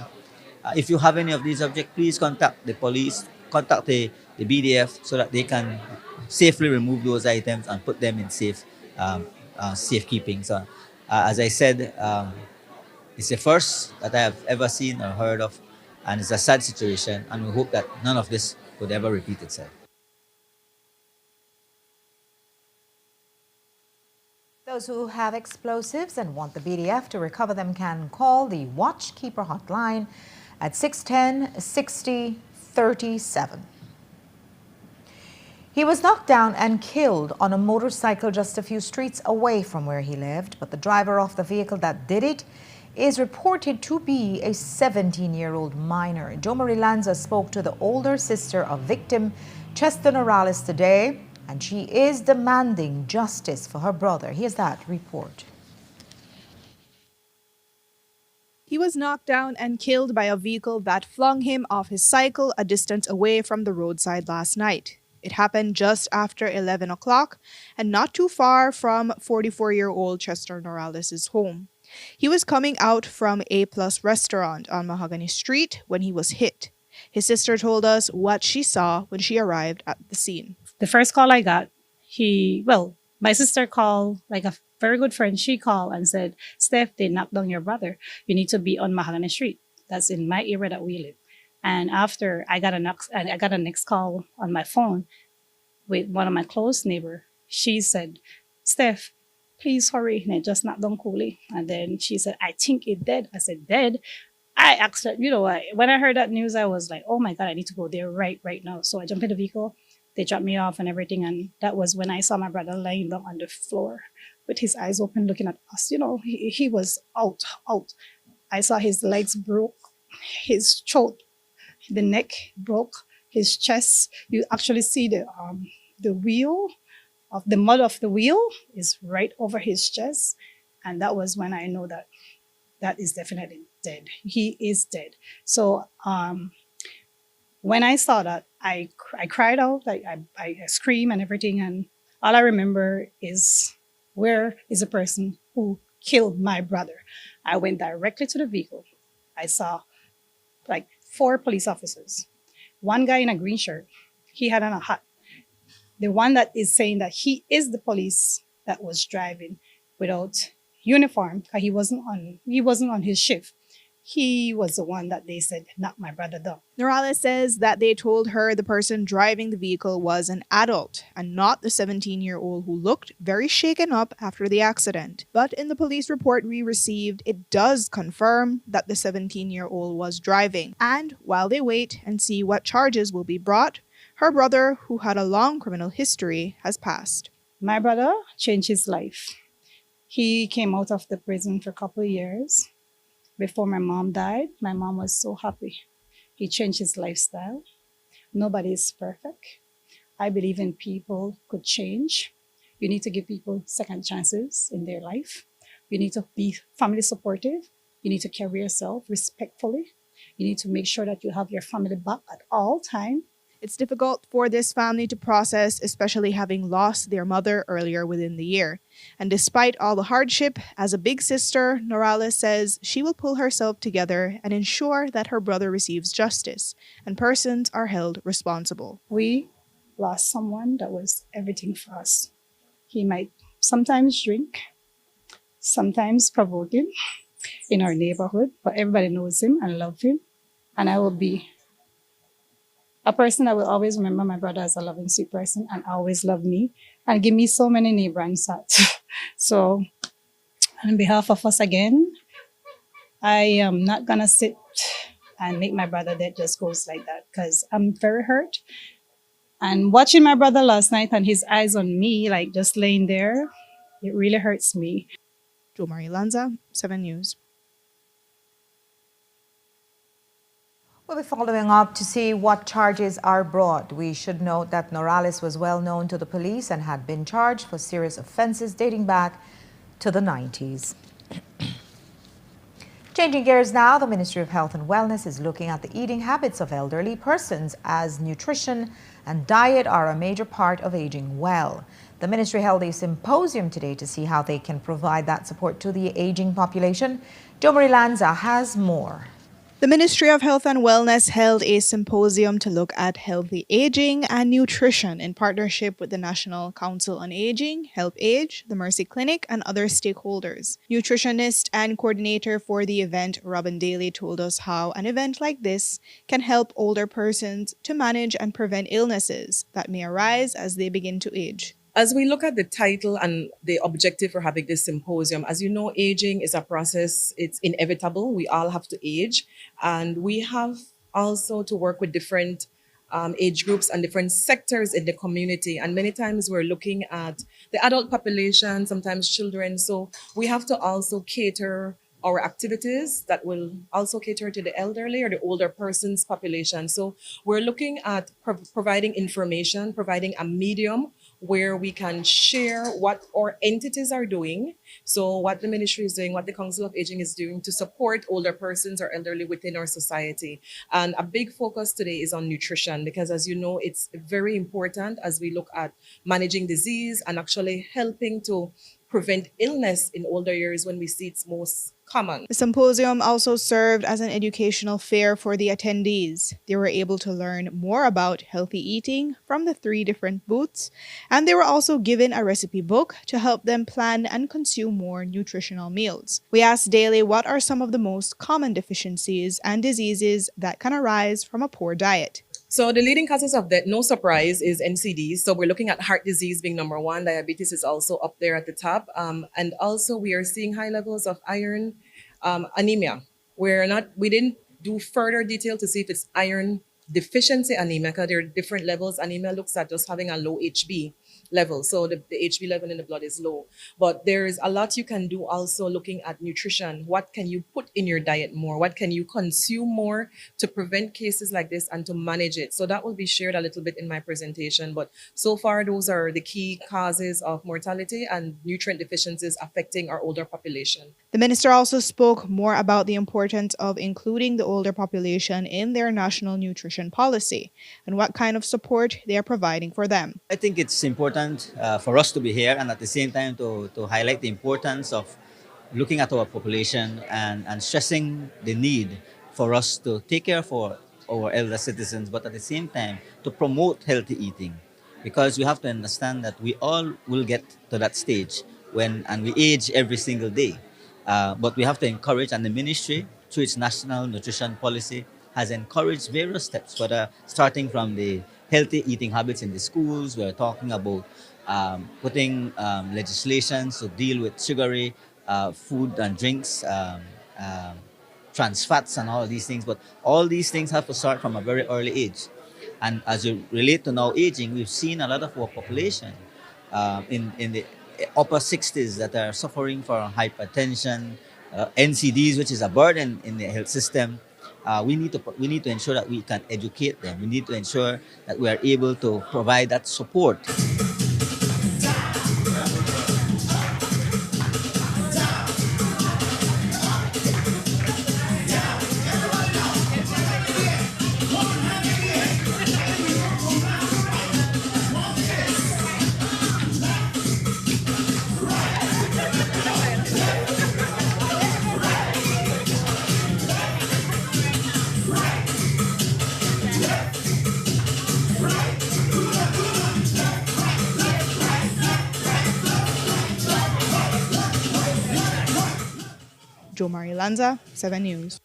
If you have any of these objects, please contact the police, contact the BDF so that they can safely remove those items and put them in safekeeping. So, as I said, it's the first that I have ever seen or heard of, and it's a sad situation, and we hope that none of this would ever repeat itself. Those who have explosives and want the BDF to recover them can call the Watchkeeper hotline at 610-60-37. He was knocked down and killed on a motorcycle just a few streets away from where he lived, but the driver of the vehicle that did it is reported to be a 17-year-old minor. Jo Marie Lanza spoke to the older sister of victim Chester Norales today, and she is demanding justice for her brother. Here's that report. He was knocked down and killed by a vehicle that flung him off his cycle a distance away from the roadside last night. It happened just after 11 o'clock and not too far from 44-year-old Chester Norales' home. He was coming out from A Plus restaurant on Mahogany Street when he was hit. His sister told us what she saw when she arrived at the scene. The first call I got, my sister called, like a very good friend, she called and said, Steph, they knocked down your brother. You need to be on Mahogany Street. That's in my area that we live. And after I got a next call on my phone with one of my close neighbor. She said, Steph, please hurry. And I just knocked down Cooley. And then she said, I think it dead. I said, dead? I asked her, when I heard that news, I was like, oh my God, I need to go there right now. So I jumped in the vehicle. They dropped me off and everything. And that was when I saw my brother lying down on the floor with his eyes open looking at us. He was out. I saw his legs broke, his throat, the neck broke, his chest. You actually see the wheel of the mud of the wheel is right over his chest. And that was when I know that is definitely dead. He is dead. So when I saw that, I cried out, I screamed and everything. And all I remember is, where is the person who killed my brother? I went directly to the vehicle. I saw 4 police officers. One guy in a green shirt, he had on a hat. The one that is saying that he is the police that was driving without uniform, because he wasn't on his shift. He was the one that they said knocked my brother down. Norales says that they told her the person driving the vehicle was an adult and not the 17-year-old who looked very shaken up after the accident. But in the police report we received, it does confirm that the 17-year-old was driving. And while they wait and see what charges will be brought, her brother, who had a long criminal history, has passed. My brother changed his life. He came out of the prison for a couple of years. Before my mom died, my mom was so happy. He changed his lifestyle. Nobody is perfect. I believe in people could change. You need to give people second chances in their life. You need to be family supportive. You need to carry yourself respectfully. You need to make sure that you have your family back at all times. It's difficult for this family to process, especially having lost their mother earlier within the year. And despite all the hardship, as a big sister, Norales says she will pull herself together and ensure that her brother receives justice and persons are held responsible. We lost someone that was everything for us. He might sometimes drink, sometimes provoking in our neighborhood, but everybody knows him and love him. And I will be a person that will always remember my brother as a loving, sweet person and always love me and give me so many neighbor and sats. So on behalf of us again, I am not going to sit and make my brother dead just goes like that, because I'm very hurt. And watching my brother last night and his eyes on me, like just laying there, it really hurts me. Jo Marie Lanza, 7 News. We'll be following up to see what charges are brought. We should note that Norales was well known to the police and had been charged for serious offenses dating back to the 90s. Changing gears now, the Ministry of Health and Wellness is looking at the eating habits of elderly persons, as nutrition and diet are a major part of aging well. The ministry held a symposium today to see how they can provide that support to the aging population. Jo Marie Lanza has more. The Ministry of Health and Wellness held a symposium to look at healthy aging and nutrition in partnership with the National Council on Aging, Help Age, the Mercy Clinic, and other stakeholders. Nutritionist and coordinator for the event, Robin Daly, told us how an event like this can help older persons to manage and prevent illnesses that may arise as they begin to age. As we look at the title and the objective for having this symposium, as you know, aging is a process. It's inevitable. We all have to age. And we have also to work with different age groups and different sectors in the community. And many times we're looking at the adult population, sometimes children. So we have to also cater our activities that will also cater to the elderly or the older person's population. So we're looking at providing information, providing a medium where we can share what our entities are doing. So what the ministry is doing, what the Council of Aging is doing to support older persons or elderly within our society. And a big focus today is on nutrition, because as you know, it's very important as we look at managing disease and actually helping to prevent illness in older years when we see it's most common. The symposium also served as an educational fair for the attendees. They were able to learn more about healthy eating from the 3 different booths, and they were also given a recipe book to help them plan and consume more nutritional meals. We asked Daly what are some of the most common deficiencies and diseases that can arise from a poor diet. So the leading causes of death, no surprise, is NCDs. So we're looking at heart disease being number 1. Diabetes is also up there at the top. And also we are seeing high levels of iron, anemia. We didn't do further detail to see if it's iron deficiency anemia, because there are different levels. Anemia looks at just having a low HB level. So the HB level in the blood is low. But there is a lot you can do also looking at nutrition. What can you put in your diet more? What can you consume more to prevent cases like this and to manage it? So that will be shared a little bit in my presentation. But so far, those are the key causes of mortality and nutrient deficiencies affecting our older population. The minister also spoke more about the importance of including the older population in their national nutrition policy and what kind of support they are providing for them. I think it's important for us to be here, and at the same time to highlight the importance of looking at our population and stressing the need for us to take care for our elder citizens, but at the same time to promote healthy eating. Because we have to understand that we all will get to that stage and we age every single day. But we have to encourage, and the ministry, through its national nutrition policy, has encouraged various steps, starting from the healthy eating habits in the schools. We're talking about putting legislations to deal with sugary food and drinks, trans fats, and all of these things. But all these things have to start from a very early age. And as you relate to now aging, we've seen a lot of our population in the upper 60s that are suffering from hypertension, NCDs, which is a burden in the health system. We need to ensure that we can educate them. We need to ensure that we are able to provide that support. Jo Marie Lanza, 7 News.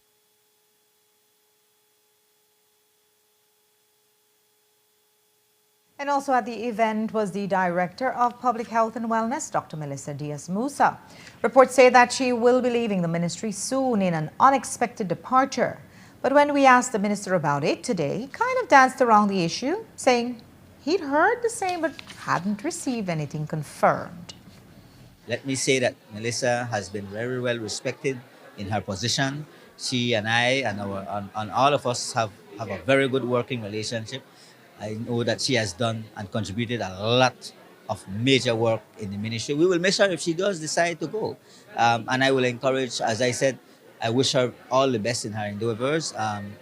And also at the event was the Director of Public Health and Wellness, Dr. Melissa Diaz-Musa. Reports say that she will be leaving the ministry soon in an unexpected departure. But when we asked the minister about it today, he kind of danced around the issue, saying he'd heard the same but hadn't received anything confirmed. Let me say that Melissa has been very well respected in her position. She and I and all of us have a very good working relationship. I know that she has done and contributed a lot of major work in the ministry. We will miss her if she does decide to go. And I will encourage, as I said, I wish her all the best in her endeavors,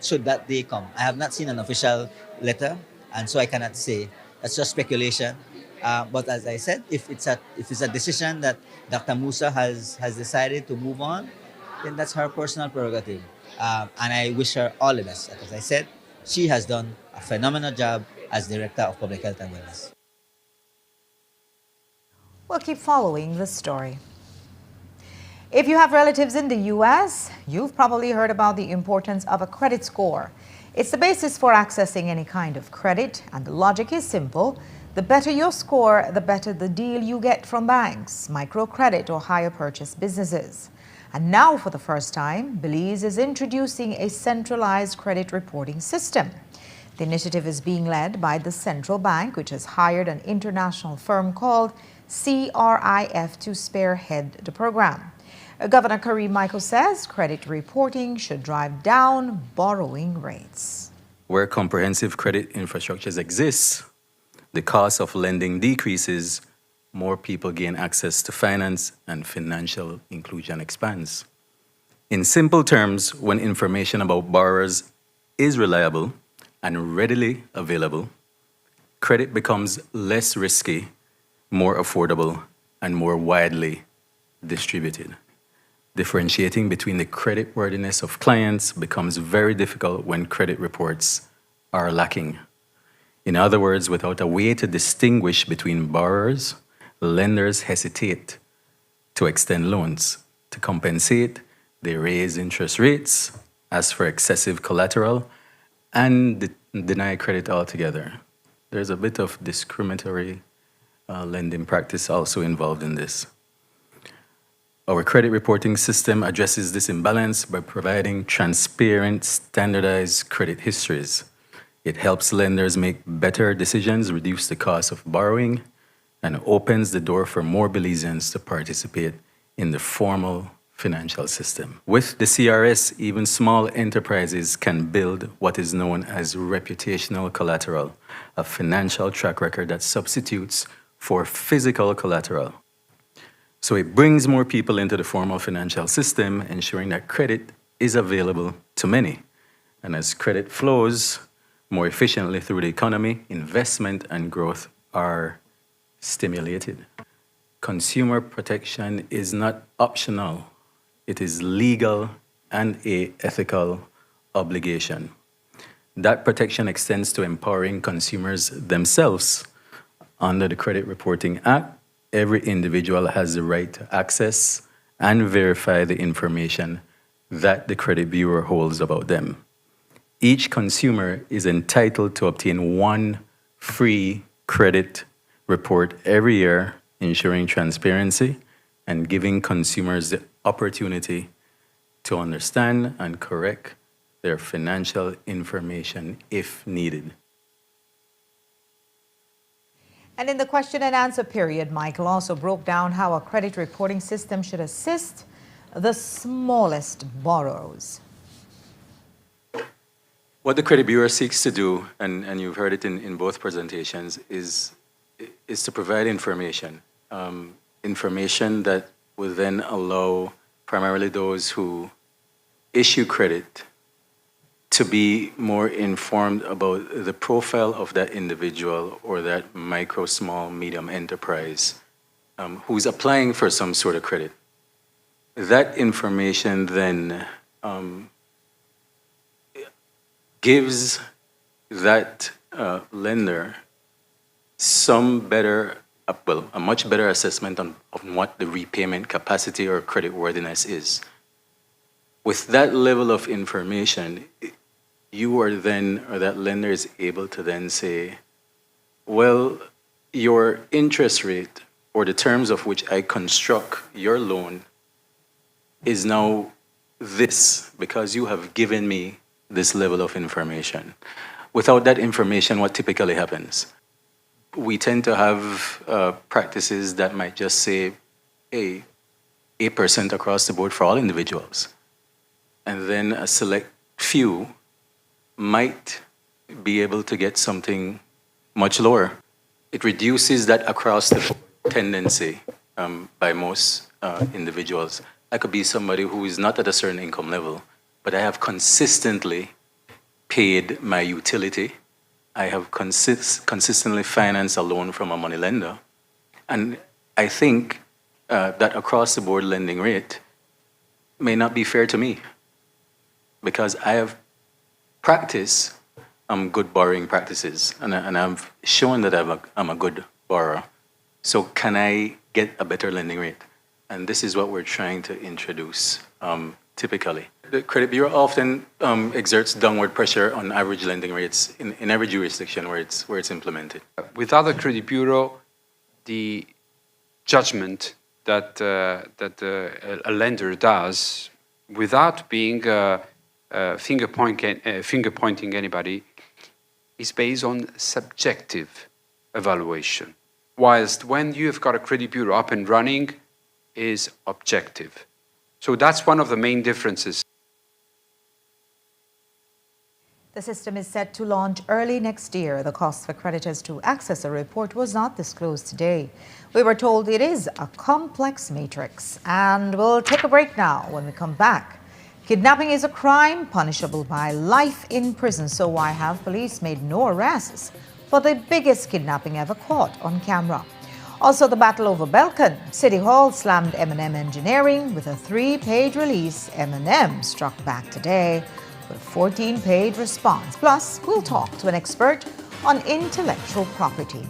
should that day come. I have not seen an official letter, and so I cannot say. That's just speculation. But as I said, if it's a decision that Dr. Musa has decided to move on, then that's her personal prerogative. And I wish her all the best. As I said, she has done a phenomenal job as Director of Public Health and Wellness. We'll keep following the story. If you have relatives in the U.S., you've probably heard about the importance of a credit score. It's the basis for accessing any kind of credit, and the logic is simple. The better your score, the better the deal you get from banks, microcredit, or hire purchase businesses. And now, for the first time, Belize is introducing a centralized credit reporting system. The initiative is being led by the central bank, which has hired an international firm called CRIF to spearhead the program. Governor Kareem Michael says credit reporting should drive down borrowing rates. Where comprehensive credit infrastructures exist, the cost of lending decreases, more people gain access to finance, and financial inclusion expands. In simple terms, when information about borrowers is reliable and readily available, credit becomes less risky, more affordable, and more widely distributed. Differentiating between the creditworthiness of clients becomes very difficult when credit reports are lacking. In other words, without a way to distinguish between borrowers, lenders hesitate to extend loans. To compensate, they raise interest rates, ask for excessive collateral, and deny credit altogether. There's a bit of discriminatory lending practice also involved in this. Our credit reporting system addresses this imbalance by providing transparent, standardized credit histories. It helps lenders make better decisions, reduce the cost of borrowing, and opens the door for more Belizeans to participate in the formal financial system. With the CRS, even small enterprises can build what is known as reputational collateral, a financial track record that substitutes for physical collateral. So it brings more people into the formal financial system, ensuring that credit is available to many. And as credit flows more efficiently through the economy, investment and growth are stimulated. Consumer protection is not optional. It is legal and ethical obligation. That protection extends to empowering consumers themselves. Under the Credit Reporting Act, every individual has the right to access and verify the information that the credit bureau holds about them. Each consumer is entitled to obtain one free credit report every year, ensuring transparency and giving consumers the opportunity to understand and correct their financial information if needed. And in the question and answer period, Michael also broke down how a credit reporting system should assist the smallest borrowers. What the Credit Bureau seeks to do, and you've heard it in both presentations, is to provide information. Information that will then allow primarily those who issue credit to be more informed about the profile of that individual or that micro, small, medium enterprise who's applying for some sort of credit. That information then gives that lender some better, a much better assessment on what the repayment capacity or creditworthiness is. With that level of information, you are then, or that lender is able to then say, well, your interest rate or the terms of which I construct your loan is now this because you have given me this level of information. Without that information, what typically happens? We tend to have practices that might just say, hey, 8% across the board for all individuals. And then a select few might be able to get something much lower. It reduces that across the board tendency by most individuals. I could be somebody who is not at a certain income level, but I have consistently paid my utility. I have consistently financed a loan from a money lender. And I think that across the board lending rate may not be fair to me because I have practiced good borrowing practices and I've shown that I'm a good borrower. So can I get a better lending rate? And this is what we're trying to introduce typically. The Credit Bureau often exerts downward pressure on average lending rates in every jurisdiction where it's implemented. With other Credit Bureau, the judgment that a lender does without being finger pointing anybody is based on subjective evaluation. Whilst when you've got a Credit Bureau up and running is objective. So that's one of the main differences. The system is set to launch early next year. The cost for creditors to access a report was not disclosed today. We were told it is a complex matrix. And we'll take a break now. When we come back, kidnapping is a crime punishable by life in prison. So why have police made no arrests for the biggest kidnapping ever caught on camera? Also, the battle over Belcon. City Hall slammed M&M Engineering with a 3-page release. M&M struck back today with a 14-page response. Plus, we'll talk to an expert on intellectual property.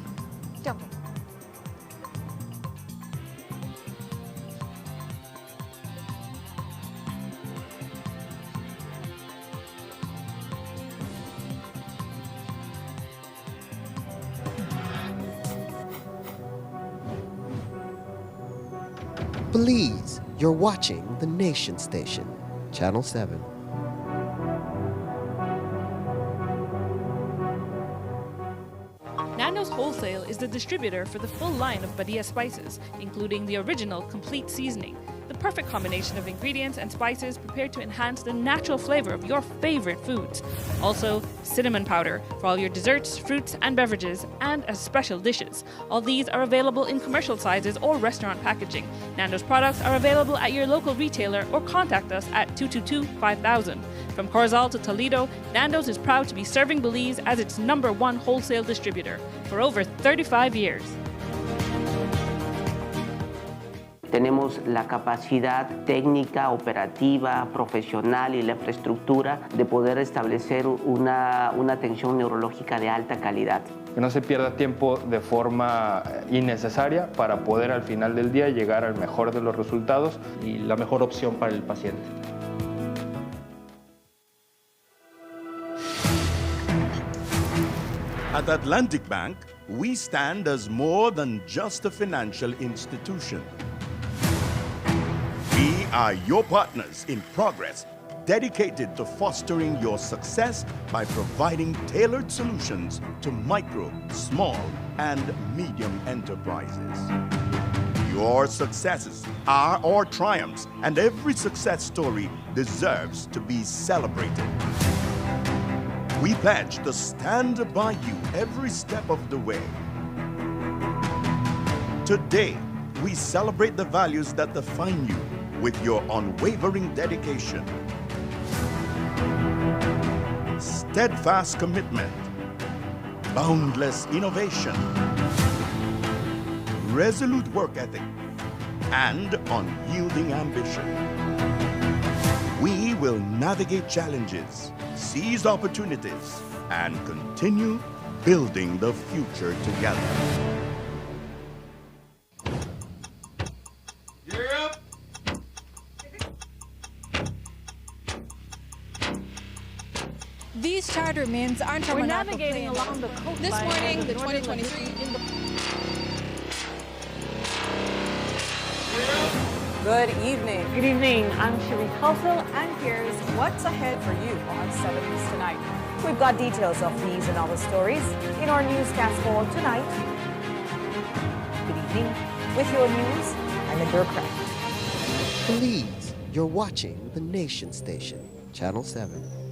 Please, you're watching the Nation Station, Channel 7. Nando's Wholesale is the distributor for the full line of Badia spices, including the original complete seasoning, the perfect combination of ingredients and spices prepared to enhance the natural flavor of your favorite foods. Also, cinnamon powder for all your desserts, fruits, and beverages, and as special dishes. All these are available in commercial sizes or restaurant packaging. Nando's products are available at your local retailer or contact us at 222-5000. From Corozal to Toledo, Nando's is proud to be serving Belize as its #1 wholesale distributor for over 35 years. tenemos la capacidad técnica, operativa, profesional y la infraestructura de poder establecer una atención neurológica de alta calidad. Que no se pierda tiempo de forma innecesaria para poder al final del día llegar al mejor de los resultados y la mejor opción para el paciente. At Atlantic Bank, we stand as more than just a financial institution. We are your partners in progress, dedicated to fostering your success by providing tailored solutions to micro, small, and medium enterprises. Your successes are our triumphs, and every success story deserves to be celebrated. We pledge to stand by you every step of the way. Today, we celebrate the values that define you with your unwavering dedication, steadfast commitment, boundless innovation, resolute work ethic, and unyielding ambition. We will navigate challenges, seize opportunities, and continue building the future together. These charter mints aren't We're navigating along the coastline. This morning, the 2023 Good evening. Good evening. I'm Cherie Kelsel, and here's what's ahead for you on 7 News Tonight. We've got details of these and other stories in our newscast for tonight. Good evening. With your news, I'm Indra Craft. Please, you're watching the Nation Station, Channel 7.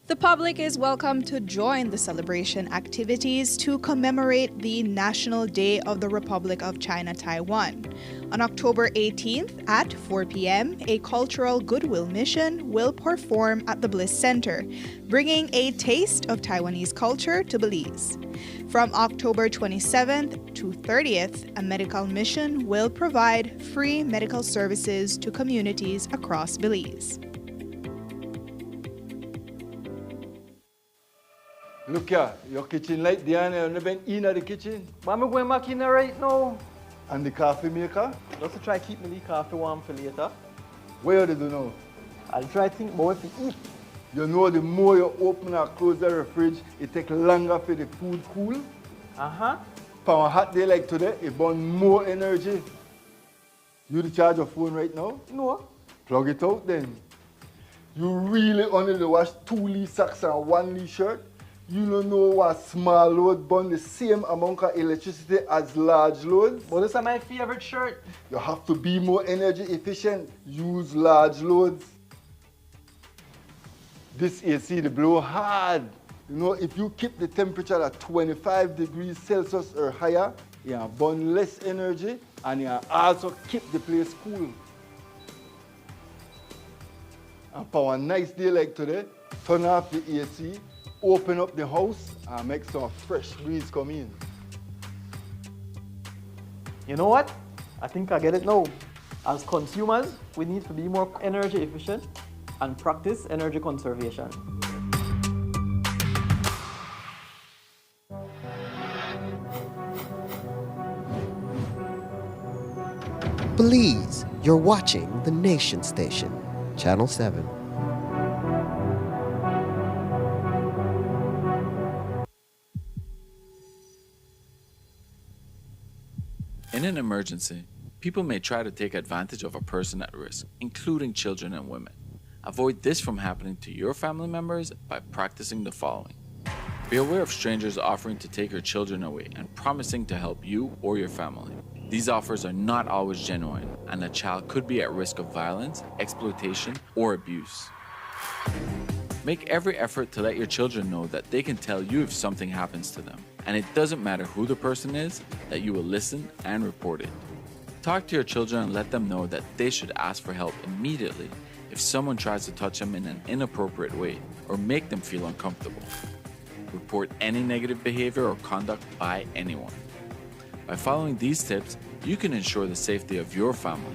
The public is welcome to join the celebration activities to commemorate the National Day of the Republic of China, Taiwan. On October 18th at 4 p.m., a cultural goodwill mission will perform at the Bliss Center, bringing a taste of Taiwanese culture to Belize. From October 27th to 30th, a medical mission will provide free medical services to communities across Belize. Look here, your kitchen light there and you been in the kitchen. But I'm going back in there right now. And the coffee maker? Just to try keep my coffee warm for later. What do you do now? I'll try to think about what to eat. You know the more you open or close the fridge, it takes longer for the food cool. Uh-huh. For a hot day like today, it burns more energy. You charge your phone right now? No. Plug it out then. You really only wash 2 Lee socks and 1 Lee shirt? You don't know what small load burn the same amount of electricity as large loads? But this is my favorite shirt. You have to be more energy efficient. Use large loads. This AC, the blow hard. You know, if you keep the temperature at 25 degrees Celsius or higher, you burn less energy and you also keep the place cool. And for a nice day like today, turn off the AC, open up the house and make some fresh breeze come in. You know what? I think I get it now. As consumers, we need to be more energy efficient and practice energy conservation. Belize, you're watching the Nation Station, Channel 7. In an emergency, people may try to take advantage of a person at risk, including children and women. Avoid this from happening to your family members by practicing the following. Be aware of strangers offering to take your children away and promising to help you or your family. These offers are not always genuine, and a child could be at risk of violence, exploitation, or abuse. Make every effort to let your children know that they can tell you if something happens to them, and it doesn't matter who the person is, that you will listen and report it. Talk to your children and let them know that they should ask for help immediately if someone tries to touch them in an inappropriate way or make them feel uncomfortable. Report any negative behavior or conduct by anyone. By following these tips, you can ensure the safety of your family.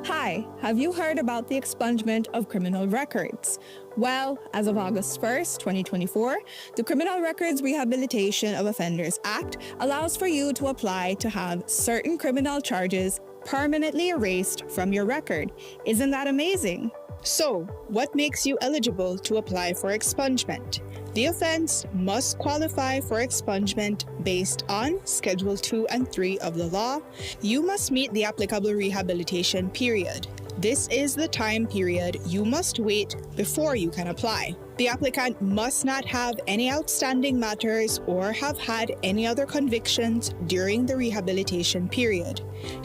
Hi, have you heard about the expungement of criminal records? Well, as of August 1st, 2024, the Criminal Records Rehabilitation of Offenders Act allows for you to apply to have certain criminal charges permanently erased from your record. Isn't that amazing? So, what makes you eligible to apply for expungement? The offense must qualify for expungement based on Schedule 2 and 3 of the law. You must meet the applicable rehabilitation period. This is the time period you must wait before you can apply. The applicant must not have any outstanding matters or have had any other convictions during the rehabilitation period.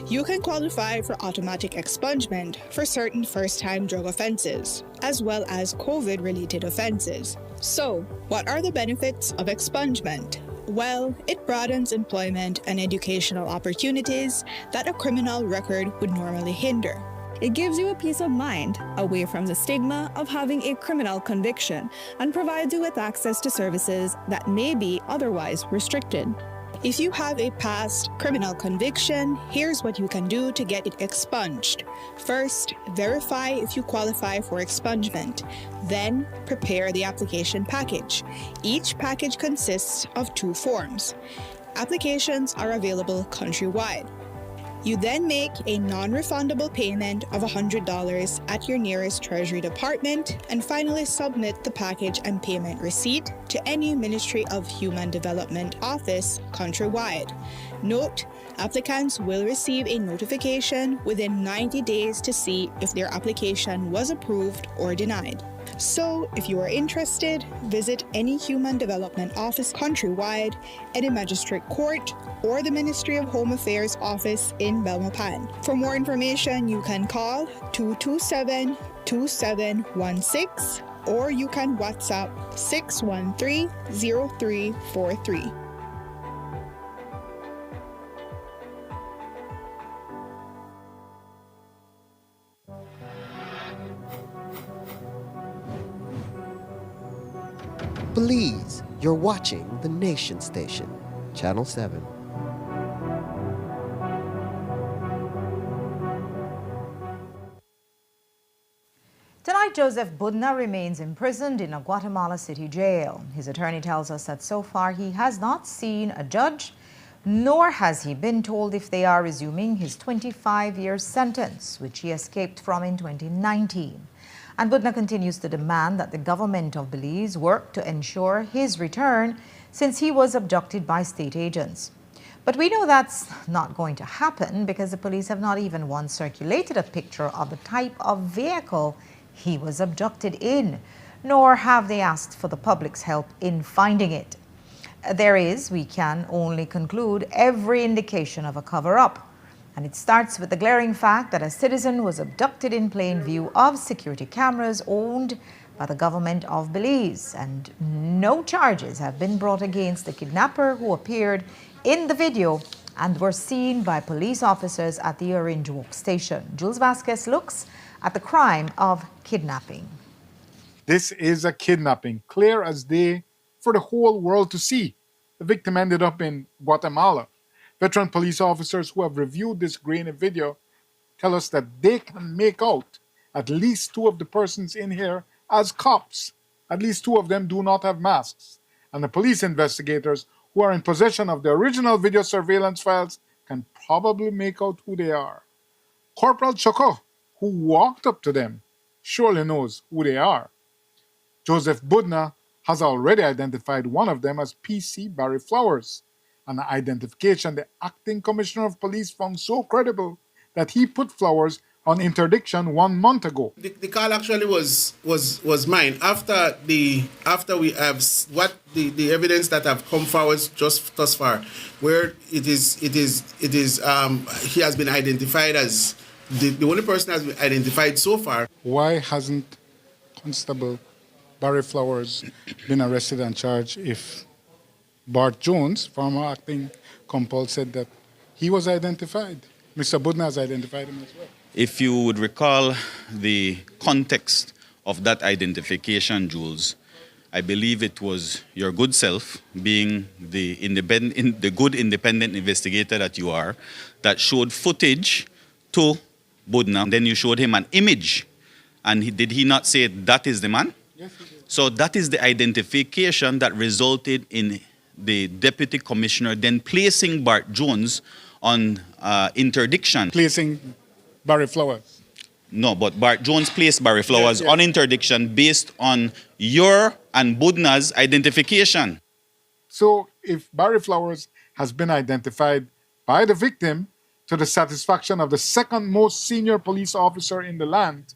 You can qualify for automatic expungement for certain first-time drug offenses, as well as COVID-related offenses. So, what are the benefits of expungement? Well, it broadens employment and educational opportunities that a criminal record would normally hinder. It gives you a peace of mind, away from the stigma of having a criminal conviction, and provides you with access to services that may be otherwise restricted. If you have a past criminal conviction, here's what you can do to get it expunged. First, verify if you qualify for expungement. Then, prepare the application package. Each package consists of 2 forms. Applications are available countrywide. You then make a non-refundable payment of $100 at your nearest Treasury Department and finally submit the package and payment receipt to any Ministry of Human Development office countrywide. Note, applicants will receive a notification within 90 days to see if their application was approved or denied. So, if you are interested, visit any Human Development office countrywide, any magistrate court, or the Ministry of Home Affairs office in Belmopan. For more information, you can call 227-2716 or you can WhatsApp 613-0343. Belize, you're watching the Nation Station, Channel 7. Tonight, Joseph Budna remains imprisoned in a Guatemala City jail. His attorney tells us that so far he has not seen a judge, nor has he been told if they are resuming his 25-year sentence, which he escaped from in 2019. And Budna continues to demand that the government of Belize work to ensure his return since he was abducted by state agents. But we know that's not going to happen because the police have not even once circulated a picture of the type of vehicle he was abducted in, nor have they asked for the public's help in finding it. There is, we can only conclude, every indication of a cover-up. And it starts with the glaring fact that a citizen was abducted in plain view of security cameras owned by the government of Belize. And no charges have been brought against the kidnapper who appeared in the video and were seen by police officers at the Orange Walk station. Jules Vasquez looks at the crime of kidnapping. This is a kidnapping, clear as day for the whole world to see. The victim ended up in Guatemala. Veteran police officers who have reviewed this grainy video tell us that they can make out at least 2 of the persons in here as cops. At least 2 of them do not have masks. and the police investigators who are in possession of the original video surveillance files can probably make out who they are. Corporal Choco, who walked up to them, surely knows who they are. Joseph Budna has already identified one of them as PC Barry Flowers, an identification the acting commissioner of police found so credible that he put Flowers on interdiction 1 month ago. The call actually was mine after we have what the evidence that have come forward just thus far, where it is he has been identified as the only person has been identified so far. Why hasn't Constable Barry Flowers been arrested and charged if Bart Jones, former acting compol, said that he was identified? Mr. Budna has identified him as well. If you would recall the context of that identification, Jules, I believe it was your good self, being the good independent investigator that you are, that showed footage to Budna. Then you showed him an image. And did he not say that is the man? Yes, he did. So that is the identification that resulted in the deputy commissioner then placing Bart Jones on interdiction. Placing Barry Flowers. No, but Bart Jones placed Barry Flowers Yes. on interdiction based on your and Budna's identification. So if Barry Flowers has been identified by the victim to the satisfaction of the second most senior police officer in the land,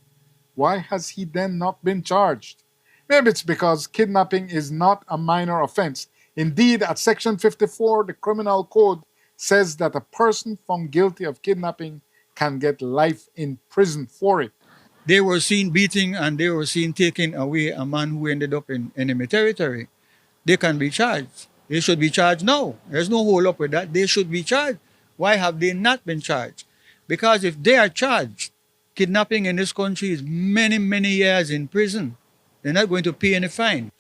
why has he then not been charged? Maybe it's because kidnapping is not a minor offense. Indeed, at Section 54, the Criminal Code says that a person found guilty of kidnapping can get life in prison for it. They were seen beating and they were seen taking away a man who ended up in enemy territory. They can be charged. They should be charged now. There's no hold up with that. They should be charged. Why have they not been charged? Because if they are charged, kidnapping in this country is many, many years in prison. They're not going to pay any fine.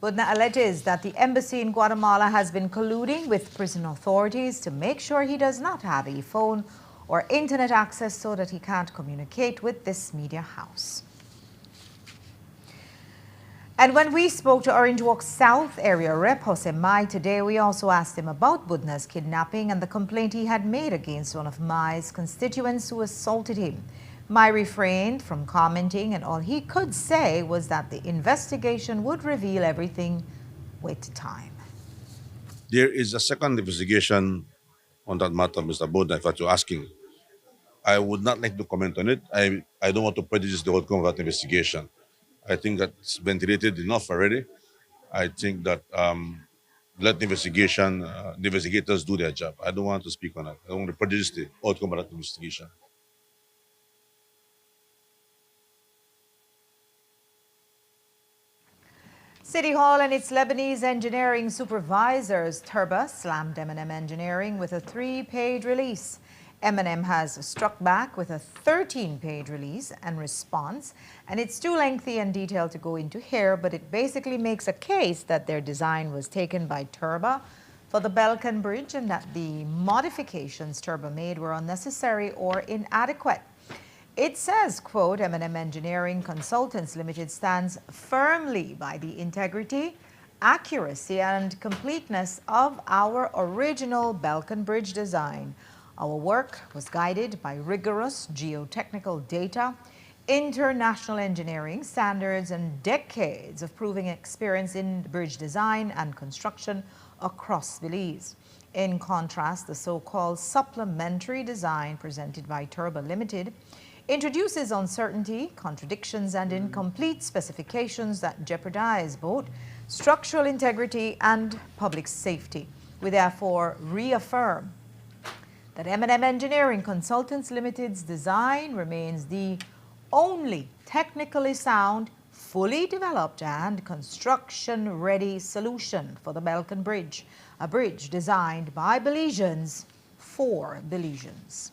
Budna alleges that the embassy in Guatemala has been colluding with prison authorities to make sure he does not have a phone or internet access so that he can't communicate with this media house. And when we spoke to Orange Walk South area Rep Jose Mai today, we also asked him about Budna's kidnapping and the complaint he had made against one of Mai's constituents who assaulted him. Mai refrained from commenting, and all he could say was that the investigation would reveal everything with time. There is a second investigation on that matter, Mr. Budna, if what you're asking. I would not like to comment on it. I don't want to prejudice the outcome of that investigation. I think that's ventilated enough already. I think that let the investigators do their job. I don't want to speak on that. I don't want to prejudice the outcome of that investigation. City Hall and its Lebanese engineering supervisors, Turba, slammed M&M Engineering with a 3-page release. M&M has struck back with a 13-page release and response, and it's too lengthy and detailed to go into here, but it basically makes a case that their design was taken by Turba for the Belcan Bridge and that the modifications Turba made were unnecessary or inadequate. It says, quote, M&M Engineering Consultants Limited stands firmly by the integrity, accuracy, and completeness of our original Belcan Bridge design. Our work was guided by rigorous geotechnical data, international engineering standards, and decades of proven experience in bridge design and construction across Belize. In contrast, the so-called supplementary design presented by Turba Limited introduces uncertainty, contradictions, and incomplete specifications that jeopardize both structural integrity and public safety. We therefore reaffirm that M&M Engineering Consultants Limited's design remains the only technically sound, fully developed, and construction-ready solution for the Belcan Bridge, a bridge designed by Belizeans for Belizeans.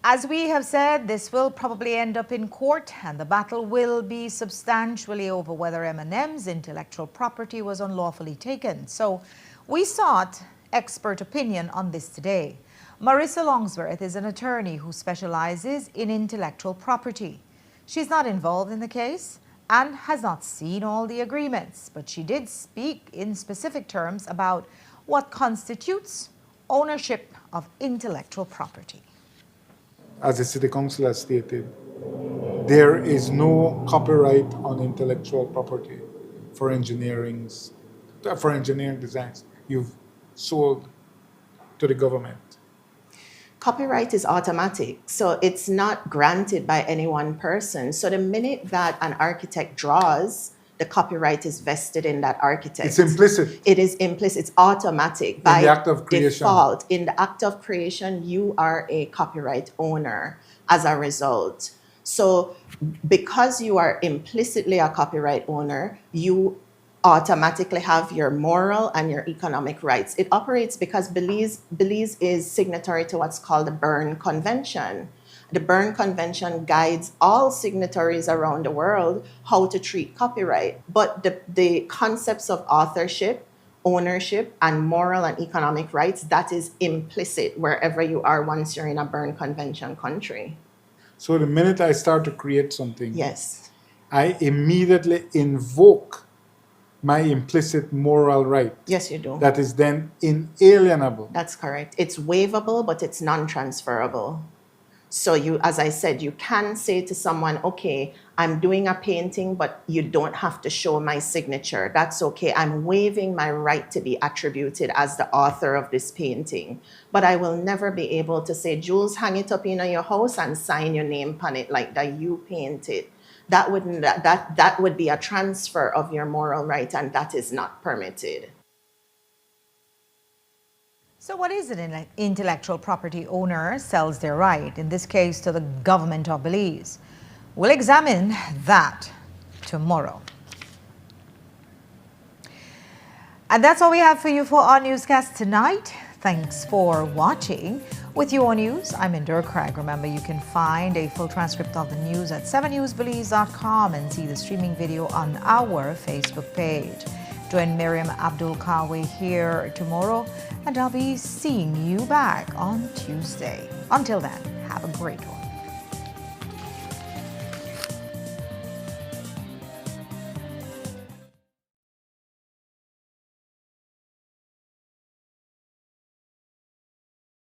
As we have said, this will probably end up in court, and the battle will be substantially over whether M&M's intellectual property was unlawfully taken. So we sought expert opinion on this today. Marissa Longsworth is an attorney who specializes in intellectual property. She's not involved in the case and has not seen all the agreements, but she did speak in specific terms about what constitutes ownership of intellectual property. As the City Council has stated, there is no copyright on intellectual property for engineering designs you've sold to the government. Copyright is automatic, so it's not granted by any one person. So the minute that an architect draws, the copyright is vested in that architect. It's implicit. It is implicit. It's automatic by in the act of creation. Default. In the act of creation, you are a copyright owner as a result. So because you are implicitly a copyright owner, you automatically have your moral and your economic rights. It operates because Belize is signatory to what's called the Berne Convention. The Berne Convention guides all signatories around the world how to treat copyright. But the concepts of authorship, ownership, and moral and economic rights, that is implicit wherever you are once you're in a Berne Convention country. So the minute I start to create something, yes, I immediately invoke my implicit moral right. Yes, you do. That is then inalienable. That's correct. It's waivable, but it's non-transferable. So you, as I said, you can say to someone, okay, I'm doing a painting, but you don't have to show my signature. That's okay. I'm waiving my right to be attributed as the author of this painting. But I will never be able to say, Jules, hang it up in your house and sign your name on it like that you painted. That would be a transfer of your moral right, and that is not permitted. So what is it an intellectual property owner sells their right, in this case to the government of Belize? We'll examine that tomorrow. And that's all we have for you for our newscast tonight. Thanks for watching. With your news, I'm Indur Craig. Remember, you can find a full transcript of the news at 7newsbelize.com and see the streaming video on our Facebook page. Join Miriam Abdul-Kawi here tomorrow, and I'll be seeing you back on Tuesday. Until then, have a great one.